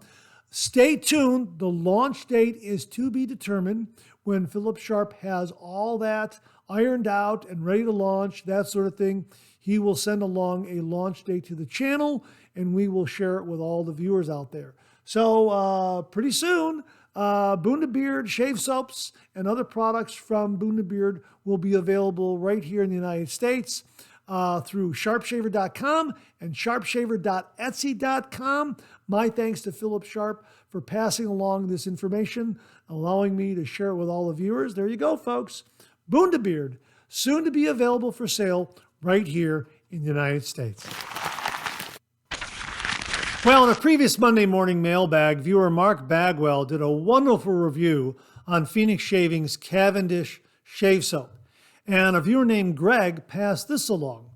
Stay tuned. The launch date is to be determined. When Philip Sharp has all that ironed out and ready to launch, that sort of thing, he will send along a launch date to the channel, and we will share it with all the viewers out there. So pretty soon, Bundabeard shave soaps and other products from Bundabeard will be available right here in the United States. through sharpshaver.com and sharpshaver.etsy.com. My thanks to Philip Sharp for passing along this information, allowing me to share it with all the viewers. There you go, folks. Bundabeard, soon to be available for sale right here in the United States. Well, in a previous Monday morning mailbag, viewer Mark Bagwell did a wonderful review on Phoenix Shaving's Cavendish Shave Soap. And a viewer named Greg passed this along.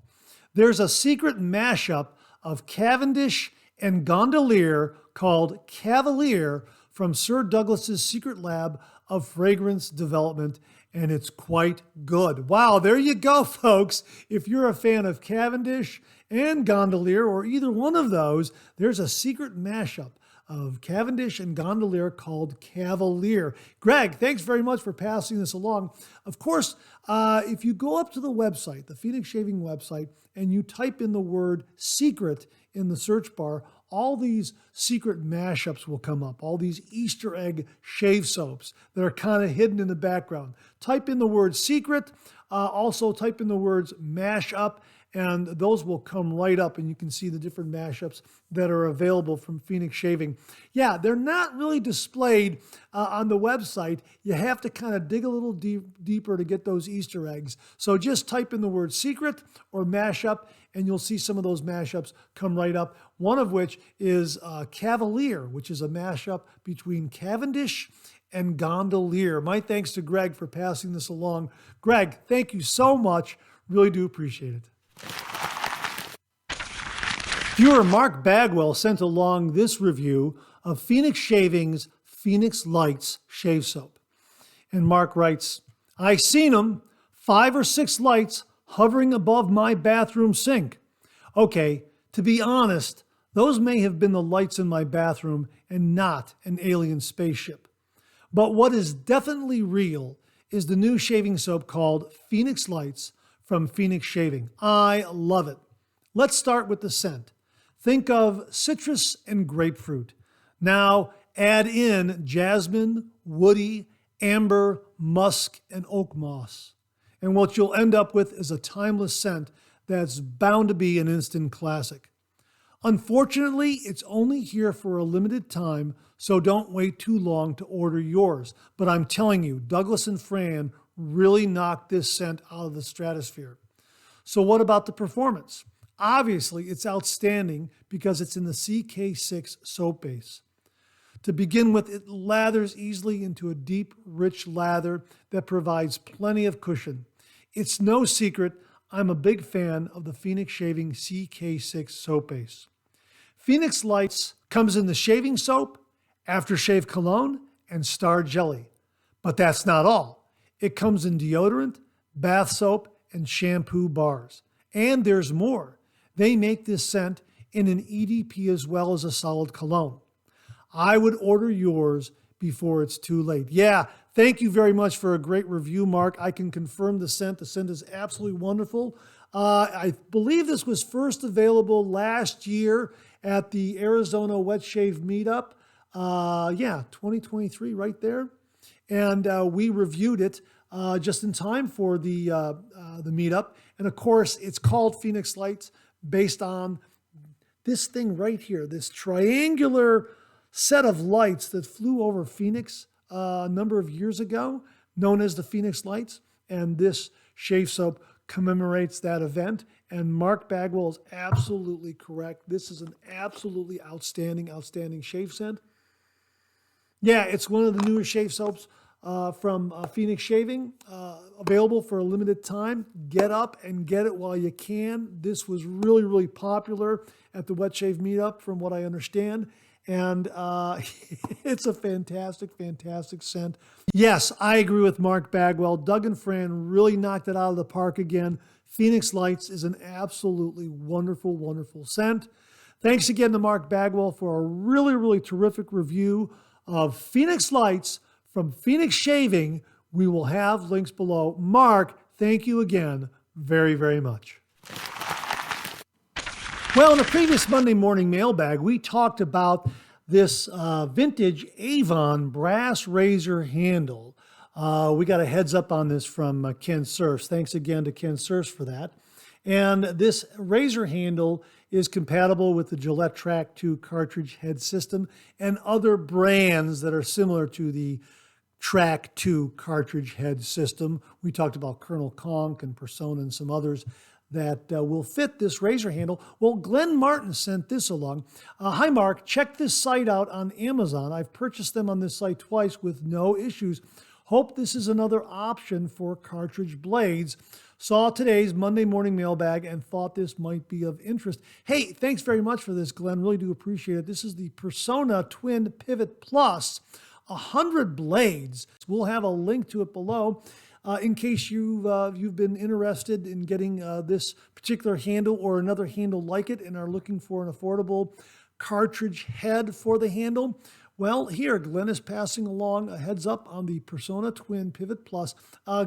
There's a secret mashup of Cavendish and Gondolier called Cavalier from Sir Douglas's secret lab of fragrance development, and it's quite good. Wow, there you go, folks. If you're a fan of Cavendish and Gondolier, or either one of those, there's a secret mashup of Cavendish and Gondolier called Cavalier. Greg, thanks very much for passing this along. Of course, if you go up to the website, the Phoenix Shaving website, and you type in the word secret in the search bar, all these secret mashups will come up, all these Easter egg shave soaps that are kind of hidden in the background. Type in the word secret, also type in the words mashup, and those will come right up, and you can see the different mashups that are available from Phoenix Shaving. Yeah, they're not really displayed on the website. You have to kind of dig a little deeper to get those Easter eggs. So just type in the word secret or mashup, and you'll see some of those mashups come right up. One of which is Cavalier, which is a mashup between Cavendish and Gondolier. My thanks to Greg for passing this along. Greg, thank you so much. Really do appreciate it. Viewer Mark Bagwell sent along this review of Phoenix Shaving's Phoenix Lights Shave Soap. And Mark writes, I seen them, 5 or 6 lights hovering above my bathroom sink. Okay, to be honest, those may have been the lights in my bathroom and not an alien spaceship. But what is definitely real is the new shaving soap called Phoenix Lights from Phoenix Shaving. I love it. Let's start with the scent. Think of citrus and grapefruit. Now add in jasmine, woody, amber, musk, and oak moss. And what you'll end up with is a timeless scent that's bound to be an instant classic. Unfortunately, it's only here for a limited time, so don't wait too long to order yours. But I'm telling you, Douglas and Fran really knocked this scent out of the stratosphere. So what about the performance? Obviously, it's outstanding because it's in the CK6 soap base. To begin with, it lathers easily into a deep, rich lather that provides plenty of cushion. It's no secret I'm a big fan of the Phoenix Shaving CK6 soap base. Phoenix Lights comes in the shaving soap, aftershave cologne, and star jelly. But that's not all. It comes in deodorant, bath soap, and shampoo bars. And there's more. They make this scent in an EDP as well as a solid cologne. I would order yours before it's too late. Yeah, thank you very much for a great review, Mark. I can confirm the scent. The scent is absolutely wonderful. I believe this was first available last year at the Arizona Wet Shave Meetup. 2023 right there. And we reviewed it just in time for the meetup. And of course, it's called Phoenix Lights based on this thing right here, this triangular set of lights that flew over Phoenix a number of years ago, known as the Phoenix Lights. And this shave soap commemorates that event. And Mark Bagwell is absolutely correct. This is an absolutely outstanding shave scent. Yeah, it's one of the newest shave soaps from Phoenix Shaving, available for a limited time. Get up and get it while you can. This was really, really popular at the Wet Shave Meetup, from what I understand. And it's a fantastic scent. Yes, I agree with Mark Bagwell. Doug and Fran really knocked it out of the park again. Phoenix Lights is an absolutely wonderful scent. Thanks again to Mark Bagwell for a really, really terrific review of Phoenix Lights from Phoenix Shaving. We will have links below. Mark, thank you again very, very much. Well, in the previous Monday morning mailbag, we talked about this vintage Avon brass razor handle. We got a heads up on this from Ken Surfs. Thanks again to Ken Surfs for that. And this razor handle is compatible with the Gillette Track 2 cartridge head system and other brands that are similar to the Track 2 cartridge head system. We talked about Colonel Conk and Personna and some others that will fit this razor handle. Well, Glenn Martin sent this along. Hi, Mark. Check this site out on Amazon. I've purchased them on this site twice with no issues. Hope this is another option for cartridge blades. Saw today's Monday morning mailbag and thought this might be of interest. Hey, thanks very much for this, Glenn. Really do appreciate it. This is the Personna Twin Pivot Plus, 100 blades. We'll have a link to it below. In case you've been interested in getting this particular handle or another handle like it and are looking for an affordable cartridge head for the handle, well, here, Glenn is passing along a heads up on the Personna Twin Pivot Plus.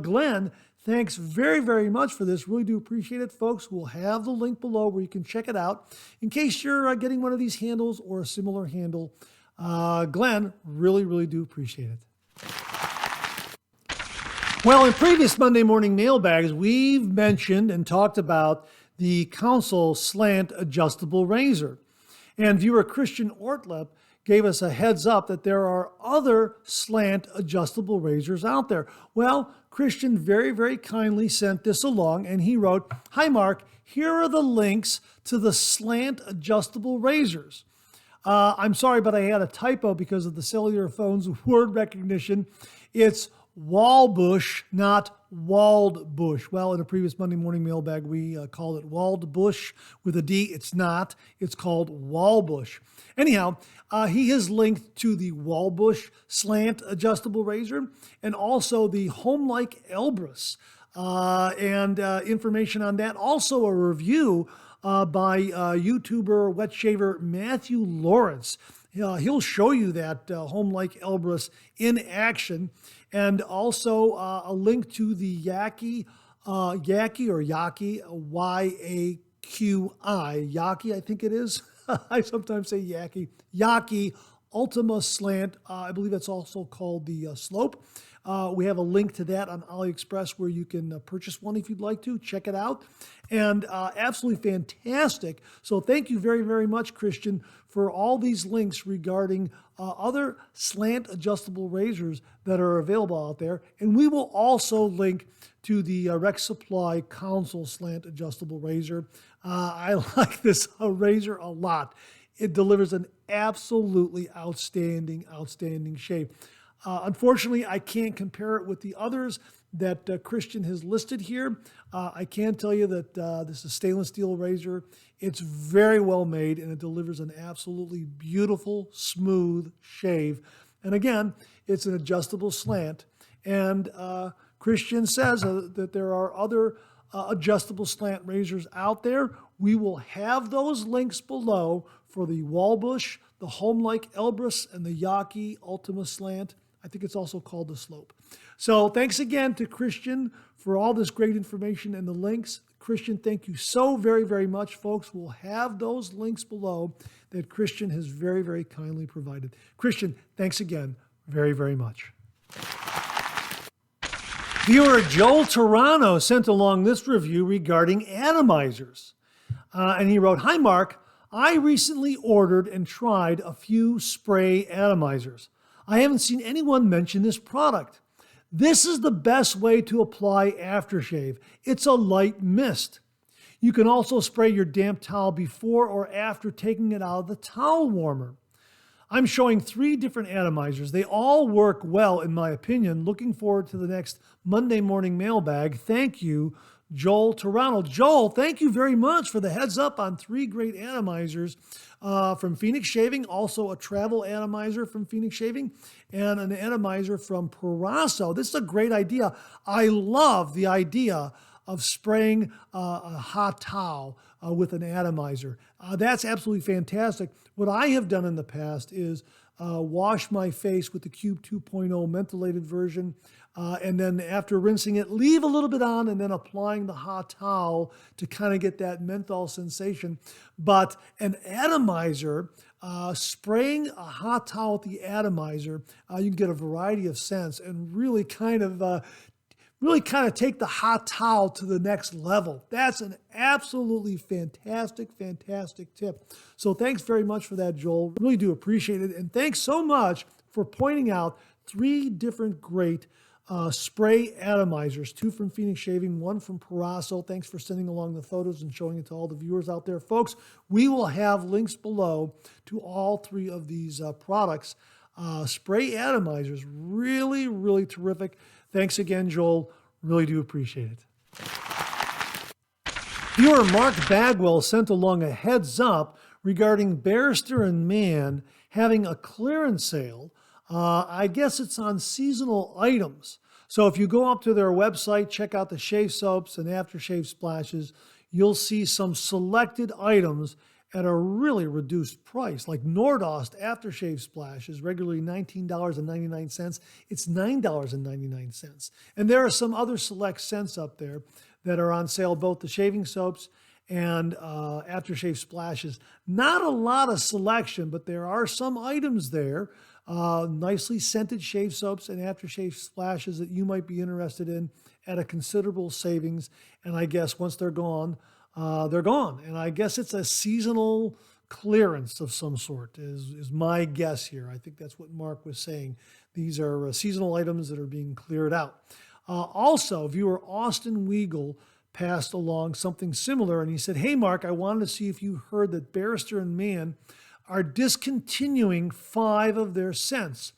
Glenn, thanks very, very much for this. Really do appreciate it, folks. We'll have the link below where you can check it out. In case you're getting one of these handles or a similar handle, Glenn, really, really do appreciate it. Well, in previous Monday morning mailbags, we've mentioned and talked about the Council Slant adjustable razor. And viewer Christian Ortlep gave us a heads up that there are other slant adjustable razors out there. Well, Christian very, very kindly sent this along and he wrote, "Hi, Mark, here are the links to the slant adjustable razors. I'm sorry, but I had a typo because of the cellular phone's word recognition. It's Walbush, not Wald Bush." Well, in a previous Monday morning mailbag, we called it Wald Bush with a D. It's not. It's called Walbush. Anyhow, he has linked to the Walbush slant adjustable razor and also the Home-like Elbrus and information on that. Also a review by YouTuber wet shaver Matthew Lawrence. He'll show you that Home-like Elbrus in action. And also a link to the Yaqi, Y-A-Q-I, Yaqi, I think it is. I sometimes say Yaqi Ultima Slant. I believe it's also called the Slope. We have a link to that on AliExpress where you can purchase one if you'd like to. Check it out. And absolutely fantastic. So thank you very, very much, Christian, for all these links regarding other slant adjustable razors that are available out there. And we will also link to the Rec Supply Council slant adjustable razor. I like this razor a lot. It delivers an absolutely outstanding, outstanding shave. Unfortunately, I can't compare it with the others that Christian has listed here. I can tell you that this is a stainless steel razor. It's very well made and it delivers an absolutely beautiful, smooth shave. And again, it's an adjustable slant. And Christian says that there are other adjustable slant razors out there. We will have those links below for the Walbush, the Home-like Elbrus, and the Yaqi Ultima Slant. I think it's also called the Slope. So thanks again to Christian for all this great information and the links. Christian, thank you so very, very much, folks. We'll have those links below that Christian has very, very kindly provided. Christian, thanks again very, very much. Viewer Joel Toronto sent along this review regarding atomizers. And he wrote, "Hi, Mark. I recently ordered and tried a few spray atomizers. I haven't seen anyone mention this product. This is the best way to apply aftershave. It's a light mist. You can also spray your damp towel before or after taking it out of the towel warmer. I'm showing 3 different atomizers. They all work well, in my opinion. Looking forward to the next Monday morning mailbag. Thank you, Joel Toronto." Joel, thank you very much for the heads up on 3 great atomizers from Phoenix Shaving, also a travel atomizer from Phoenix Shaving, and an atomizer from Perasso. This is a great idea. I love the idea of spraying a hot towel with an atomizer. That's absolutely fantastic. What I have done in the past is wash my face with the Cube 2.0 mentholated version, and then after rinsing it, leave a little bit on and then applying the hot towel to kind of get that menthol sensation. But an atomizer, spraying a hot towel with the atomizer, you can get a variety of scents and really kind of really kind of take the hot towel to the next level. That's an absolutely fantastic, fantastic tip. So thanks very much for that, Joel. Really do appreciate it. And thanks so much for pointing out 3 different great spray atomizers, 2 from Phoenix Shaving, 1 from Parasso. Thanks for sending along the photos and showing it to all the viewers out there. Folks, we will have links below to all 3 of these products. Spray atomizers, really, really terrific. Thanks again, Joel. Really do appreciate it. Viewer Mark Bagwell sent along a heads up regarding Barrister and Mann having a clearance sale. I guess it's on seasonal items. So if you go up to their website, check out the shave soaps and aftershave splashes, you'll see some selected items at a really reduced price, like Nordost aftershave splash is regularly $19.99. It's $9.99. And there are some other select scents up there that are on sale, both the shaving soaps and aftershave splashes. Not a lot of selection, but there are some items there, nicely scented shave soaps and aftershave splashes that you might be interested in at a considerable savings. And I guess once they're gone, they're gone. And I guess it's a seasonal clearance of some sort is my guess here. I think that's what Mark was saying. These are seasonal items that are being cleared out. Also, viewer Austin Weigel passed along something similar, and he said, "Hey, Mark, I wanted to see if you heard that Barrister and Mann are discontinuing 5 of their scents.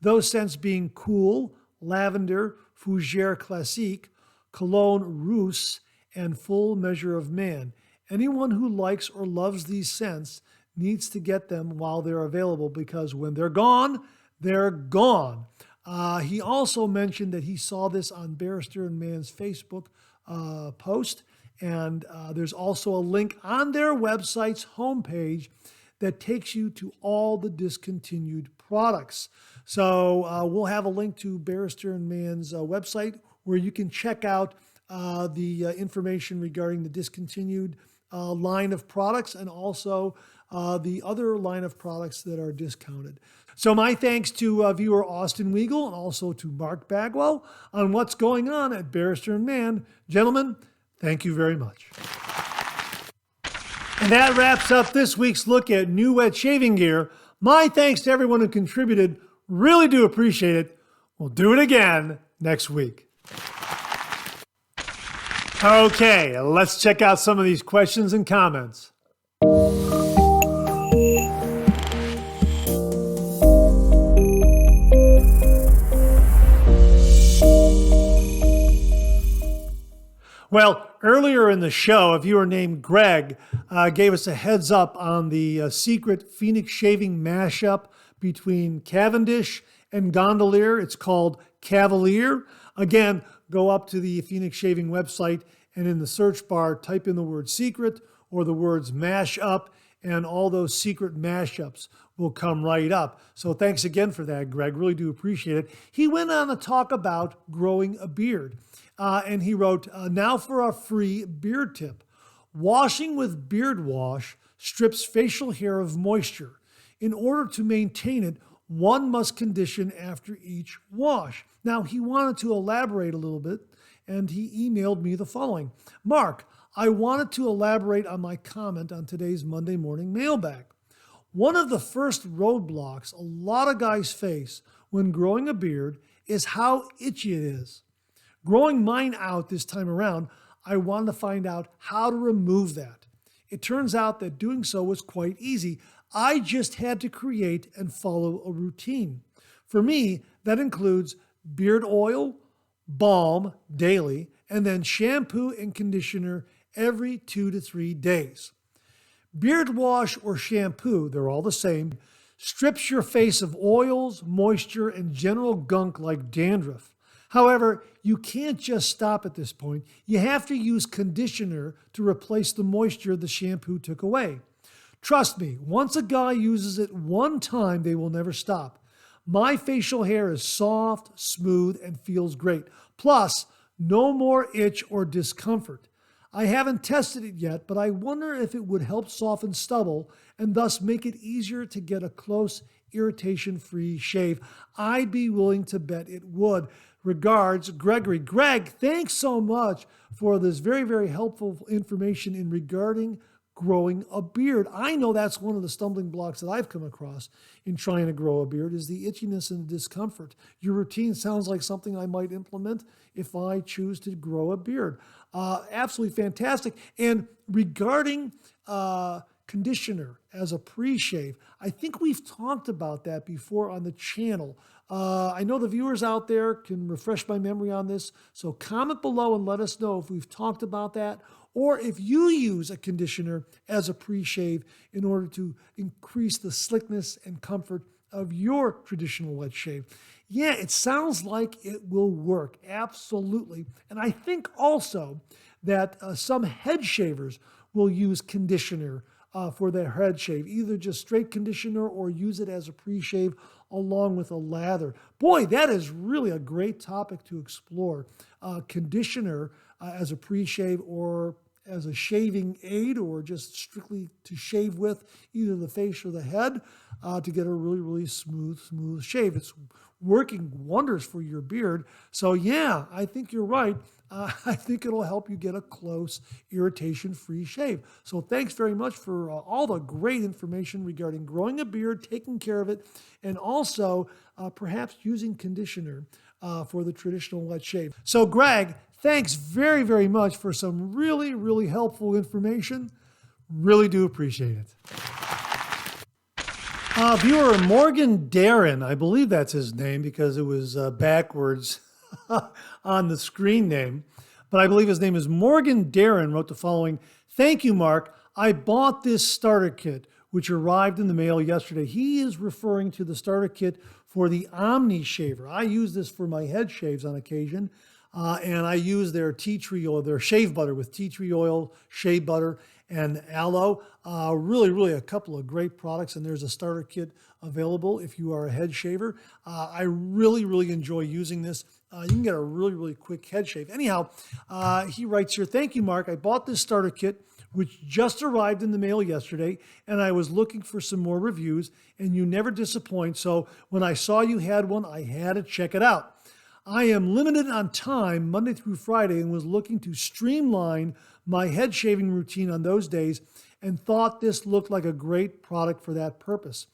Those scents being Cool, Lavender, Fougère Classique, Cologne Rousse, and Full Measure of Man. Anyone who likes or loves these scents needs to get them while they're available, because when they're gone, they're gone." He also mentioned that he saw this on Barrister and Mann's Facebook post, and there's also a link on their website's homepage that takes you to all the discontinued products. So we'll have a link to Barrister and Mann's website where you can check out the information regarding the discontinued line of products and also the other line of products that are discounted. So my thanks to viewer Austin Weigel and also to Mark Bagwell on what's going on at Barrister and Mann. Gentlemen, thank you very much. And that wraps up this week's look at new wet shaving gear. My thanks to everyone who contributed. Really do appreciate it. We'll do it again next week. Okay, let's check out some of these questions and comments. Well, earlier in the show, a viewer named Greg gave us a heads up on the secret Phoenix Shaving mashup between Cavendish and Gondolier. It's called Cavalier. Again, go up to the Phoenix Shaving website and in the search bar, type in the word secret or the words mashup, and all those secret mashups will come right up. So thanks again for that, Greg. Really do appreciate it. He went on to talk about growing a beard. And he wrote, now for a free beard tip. Washing with beard wash strips facial hair of moisture. In order to maintain it, one must condition after each wash. Now, he wanted to elaborate a little bit, and he emailed me the following. Mark, I wanted to elaborate on my comment on today's Monday morning mailbag. One of the first roadblocks a lot of guys face when growing a beard is how itchy it is. Growing mine out this time around, I wanted to find out how to remove that. It turns out that doing so was quite easy. I just had to create and follow a routine. For me, that includes beard oil, balm daily, and then shampoo and conditioner every 2 to 3 days. Beard wash or shampoo, they're all the same, strips your face of oils, moisture, and general gunk like dandruff. However, you can't just stop at this point. You have to use conditioner to replace the moisture the shampoo took away. Trust me, once a guy uses it one time, they will never stop. My facial hair is soft, smooth, and feels great. Plus, no more itch or discomfort. I haven't tested it yet, but I wonder if it would help soften stubble and thus make it easier to get a close, irritation-free shave. I'd be willing to bet it would. Regards, Gregory. Greg, thanks so much for this very, very helpful information in regarding growing a beard. I know that's one of the stumbling blocks that I've come across in trying to grow a beard is the itchiness and the discomfort. Your routine sounds like something I might implement if I choose to grow a beard. Absolutely fantastic. And regarding conditioner as a pre-shave, I think we've talked about that before on the channel. I know the viewers out there can refresh my memory on this, so comment below and let us know if we've talked about that or if you use a conditioner as a pre-shave in order to increase the slickness and comfort of your traditional wet shave. Yeah, it sounds like it will work, absolutely. And I think also that some head shavers will use conditioner for their head shave, either just straight conditioner or use it as a pre-shave along with a lather. Boy, that is really a great topic to explore. Conditioner as a pre-shave or as a shaving aid or just strictly to shave with either the face or the head to get a really, really smooth shave. It's working wonders for your beard. So yeah, I think you're right. I think it'll help you get a close, irritation-free shave. So thanks very much for all the great information regarding growing a beard, taking care of it, and also perhaps using conditioner for the traditional wet shave. So Greg, thanks very, very much for some really, really helpful information. Really do appreciate it. Viewer Morgan Darren, I believe that's his name because it was backwards on the screen name, but I believe his name is Morgan Darren, wrote the following. Thank you, Mark. I bought this starter kit, which arrived in the mail yesterday. He is referring to the starter kit for the OmniShaver. I use this for my head shaves on occasion, and I use their tea tree oil, their shave butter with tea tree oil, shea butter, and aloe. Really, really a couple of great products, and there's a starter kit available if you are a head shaver. I really, really enjoy using this. You can get a really, really quick head shave. Anyhow, he writes here, thank you, Mark. I bought this starter kit, which just arrived in the mail yesterday, and I was looking for some more reviews, and you never disappoint. So when I saw you had one, I had to check it out. I am limited on time Monday through Friday and was looking to streamline my head shaving routine on those days and thought this looked like a great product for that purpose.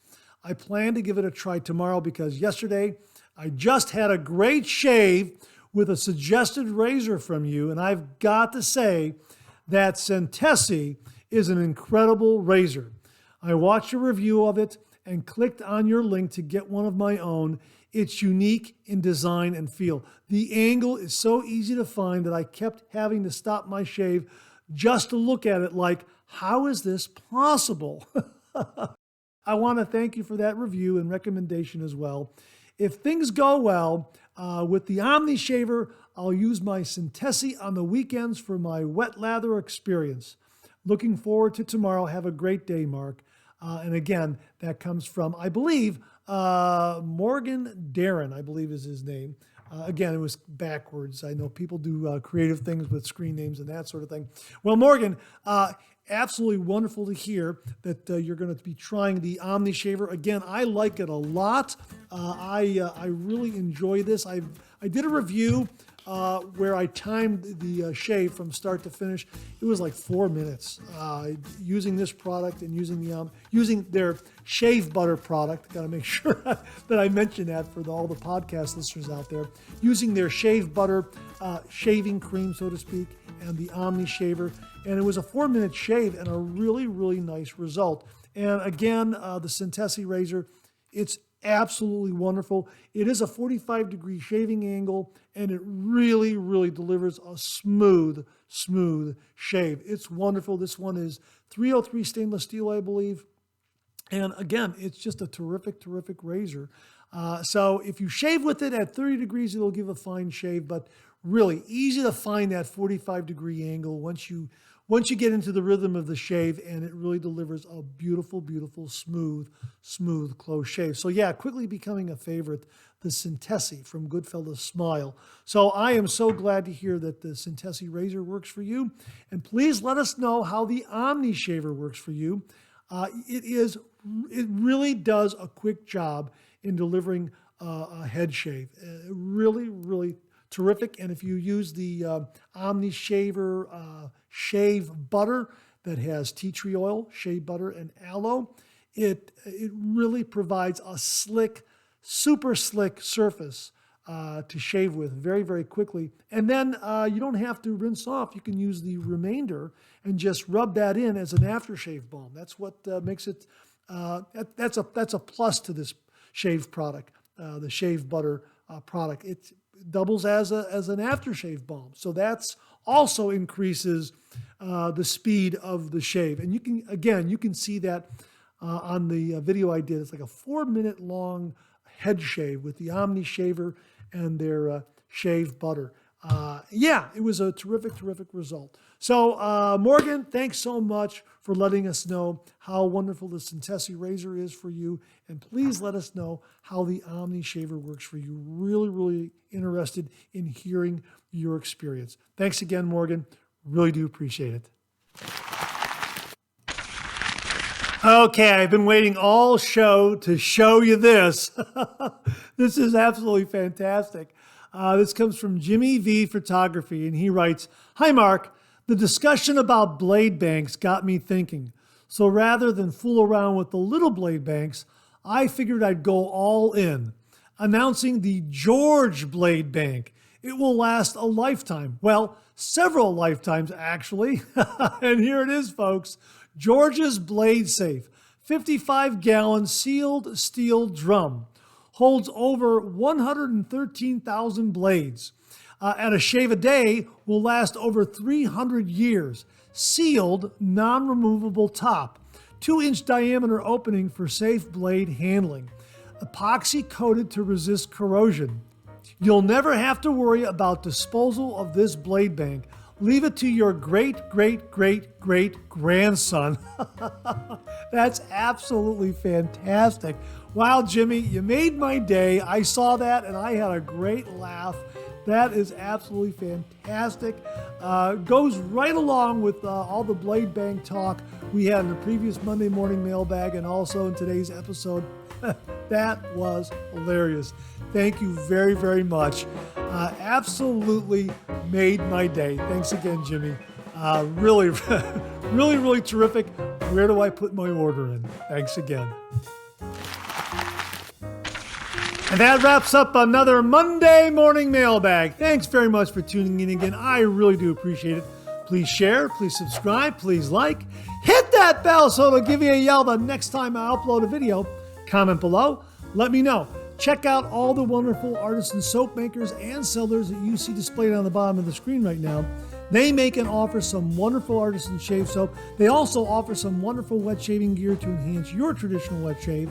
I plan to give it a try tomorrow because yesterday I just had a great shave with a suggested razor from you, and I've got to say that Syntesi is an incredible razor. I watched a review of it and clicked on your link to get one of my own. It's unique in design and feel. The angle is so easy to find that I kept having to stop my shave just to look at it like, how is this possible? I want to thank you for that review and recommendation as well. If things go well with the OmniShaver, I'll use my Syntesi on the weekends for my wet lather experience. Looking forward to tomorrow. Have a great day, Mark. And again, that comes from, I believe, Morgan Darren, I believe is his name. Again, it was backwards. I know people do creative things with screen names and that sort of thing. Well, Morgan, absolutely wonderful to hear that you're going to be trying the OmniShaver. Again, I like it a lot. I really enjoy this. I did a review where I timed the shave from start to finish. It was like 4 minutes using this product and using their shave butter product. Got to make sure that I mention that for all the podcast listeners out there. Using their shave butter shaving cream, so to speak, and the OmniShaver. And it was a 4-minute shave and a really, really nice result. And again, the Syntesi razor, it's absolutely wonderful. It is a 45-degree shaving angle, and it really, really delivers a smooth shave. It's wonderful. This one is 303 stainless steel, I believe. And again, it's just a terrific, terrific razor. So if you shave with it at 30 degrees, it'll give a fine shave, but really easy to find that 45-degree angle once you get into the rhythm of the shave, and it really delivers a beautiful, beautiful, smooth, close shave. So yeah, quickly becoming a favorite, the Syntesi from Goodfellas Smile. So I am so glad to hear that the Syntesi razor works for you. And please let us know how the OmniShaver works for you. It really does a quick job in delivering head shave. Really, really terrific. And if you use the OmniShaver shave butter that has tea tree oil, shea butter, and aloe, it really provides a slick, super slick surface to shave with very, very quickly. And then you don't have to rinse off. You can use the remainder and just rub that in as an aftershave balm. That's what makes it, that's a plus to this shave product, the shave butter product. It doubles as an aftershave balm. So that's also increases the speed of the shave. And you can see that on the video I did. It's like a 4-minute long head shave with the OmniShaver and their shave butter. It was a terrific, terrific result. So Morgan, thanks so much for letting us know how wonderful the Syntesi razor is for you. And please let us know how the OmniShaver works for you. Really, really interested in hearing your experience. Thanks again, Morgan. Really do appreciate it. Okay, I've been waiting all show to show you this. This is absolutely fantastic. This comes from JimiV Photography, and he writes, "Hi, Mark. The discussion about blade banks got me thinking. So rather than fool around with the little blade banks, I figured I'd go all in, announcing the George Blade Bank. It will last a lifetime. Well, several lifetimes, actually. And here it is, folks. George's Blade Safe, 55-gallon sealed steel drum. Holds over 113,000 blades. At a shave a day, will last over 300 years. Sealed, non-removable top. 2-inch diameter opening for safe blade handling. Epoxy coated to resist corrosion. You'll never have to worry about disposal of this blade bank. Leave it to your great-great-great-great-grandson." That's absolutely fantastic. Wow, Jimmy, you made my day. I saw that and I had a great laugh. That is absolutely fantastic. Goes right along with all the blade bank talk we had in the previous Monday morning mailbag and also in today's episode. That was hilarious. Thank you very, very much. Absolutely made my day. Thanks again, Jimmy. Really, really, really terrific. Where do I put my order in? Thanks again. And that wraps up another Monday morning mailbag. Thanks very much for tuning in again. I really do appreciate it. Please share, please subscribe, please like. Hit that bell so it'll give you a yell the next time I upload a video. Comment below. Let me know. Check out all the wonderful artisan soap makers and sellers that you see displayed on the bottom of the screen right now. They make and offer some wonderful artisan shave soap. They also offer some wonderful wet shaving gear to enhance your traditional wet shave.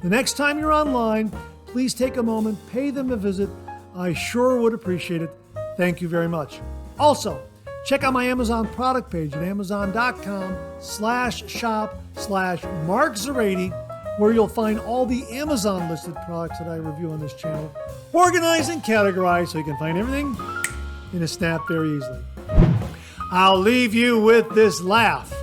The next time you're online, please take a moment, pay them a visit. I sure would appreciate it. Thank you very much. Also, check out my Amazon product page at amazon.com/shop/MarkZerati, where you'll find all the Amazon listed products that I review on this channel, organized and categorized so you can find everything in a snap very easily. I'll leave you with this laugh.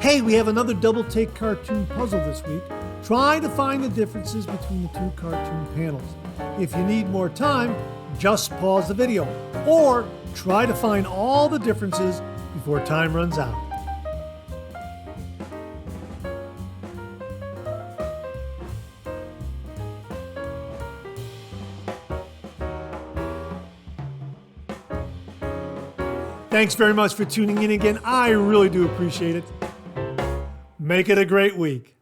Hey, we have another double take cartoon puzzle this week. Try to find the differences between the two cartoon panels. If you need more time, just pause the video or try to find all the differences before time runs out. Thanks very much for tuning in again. I really do appreciate it. Make it a great week.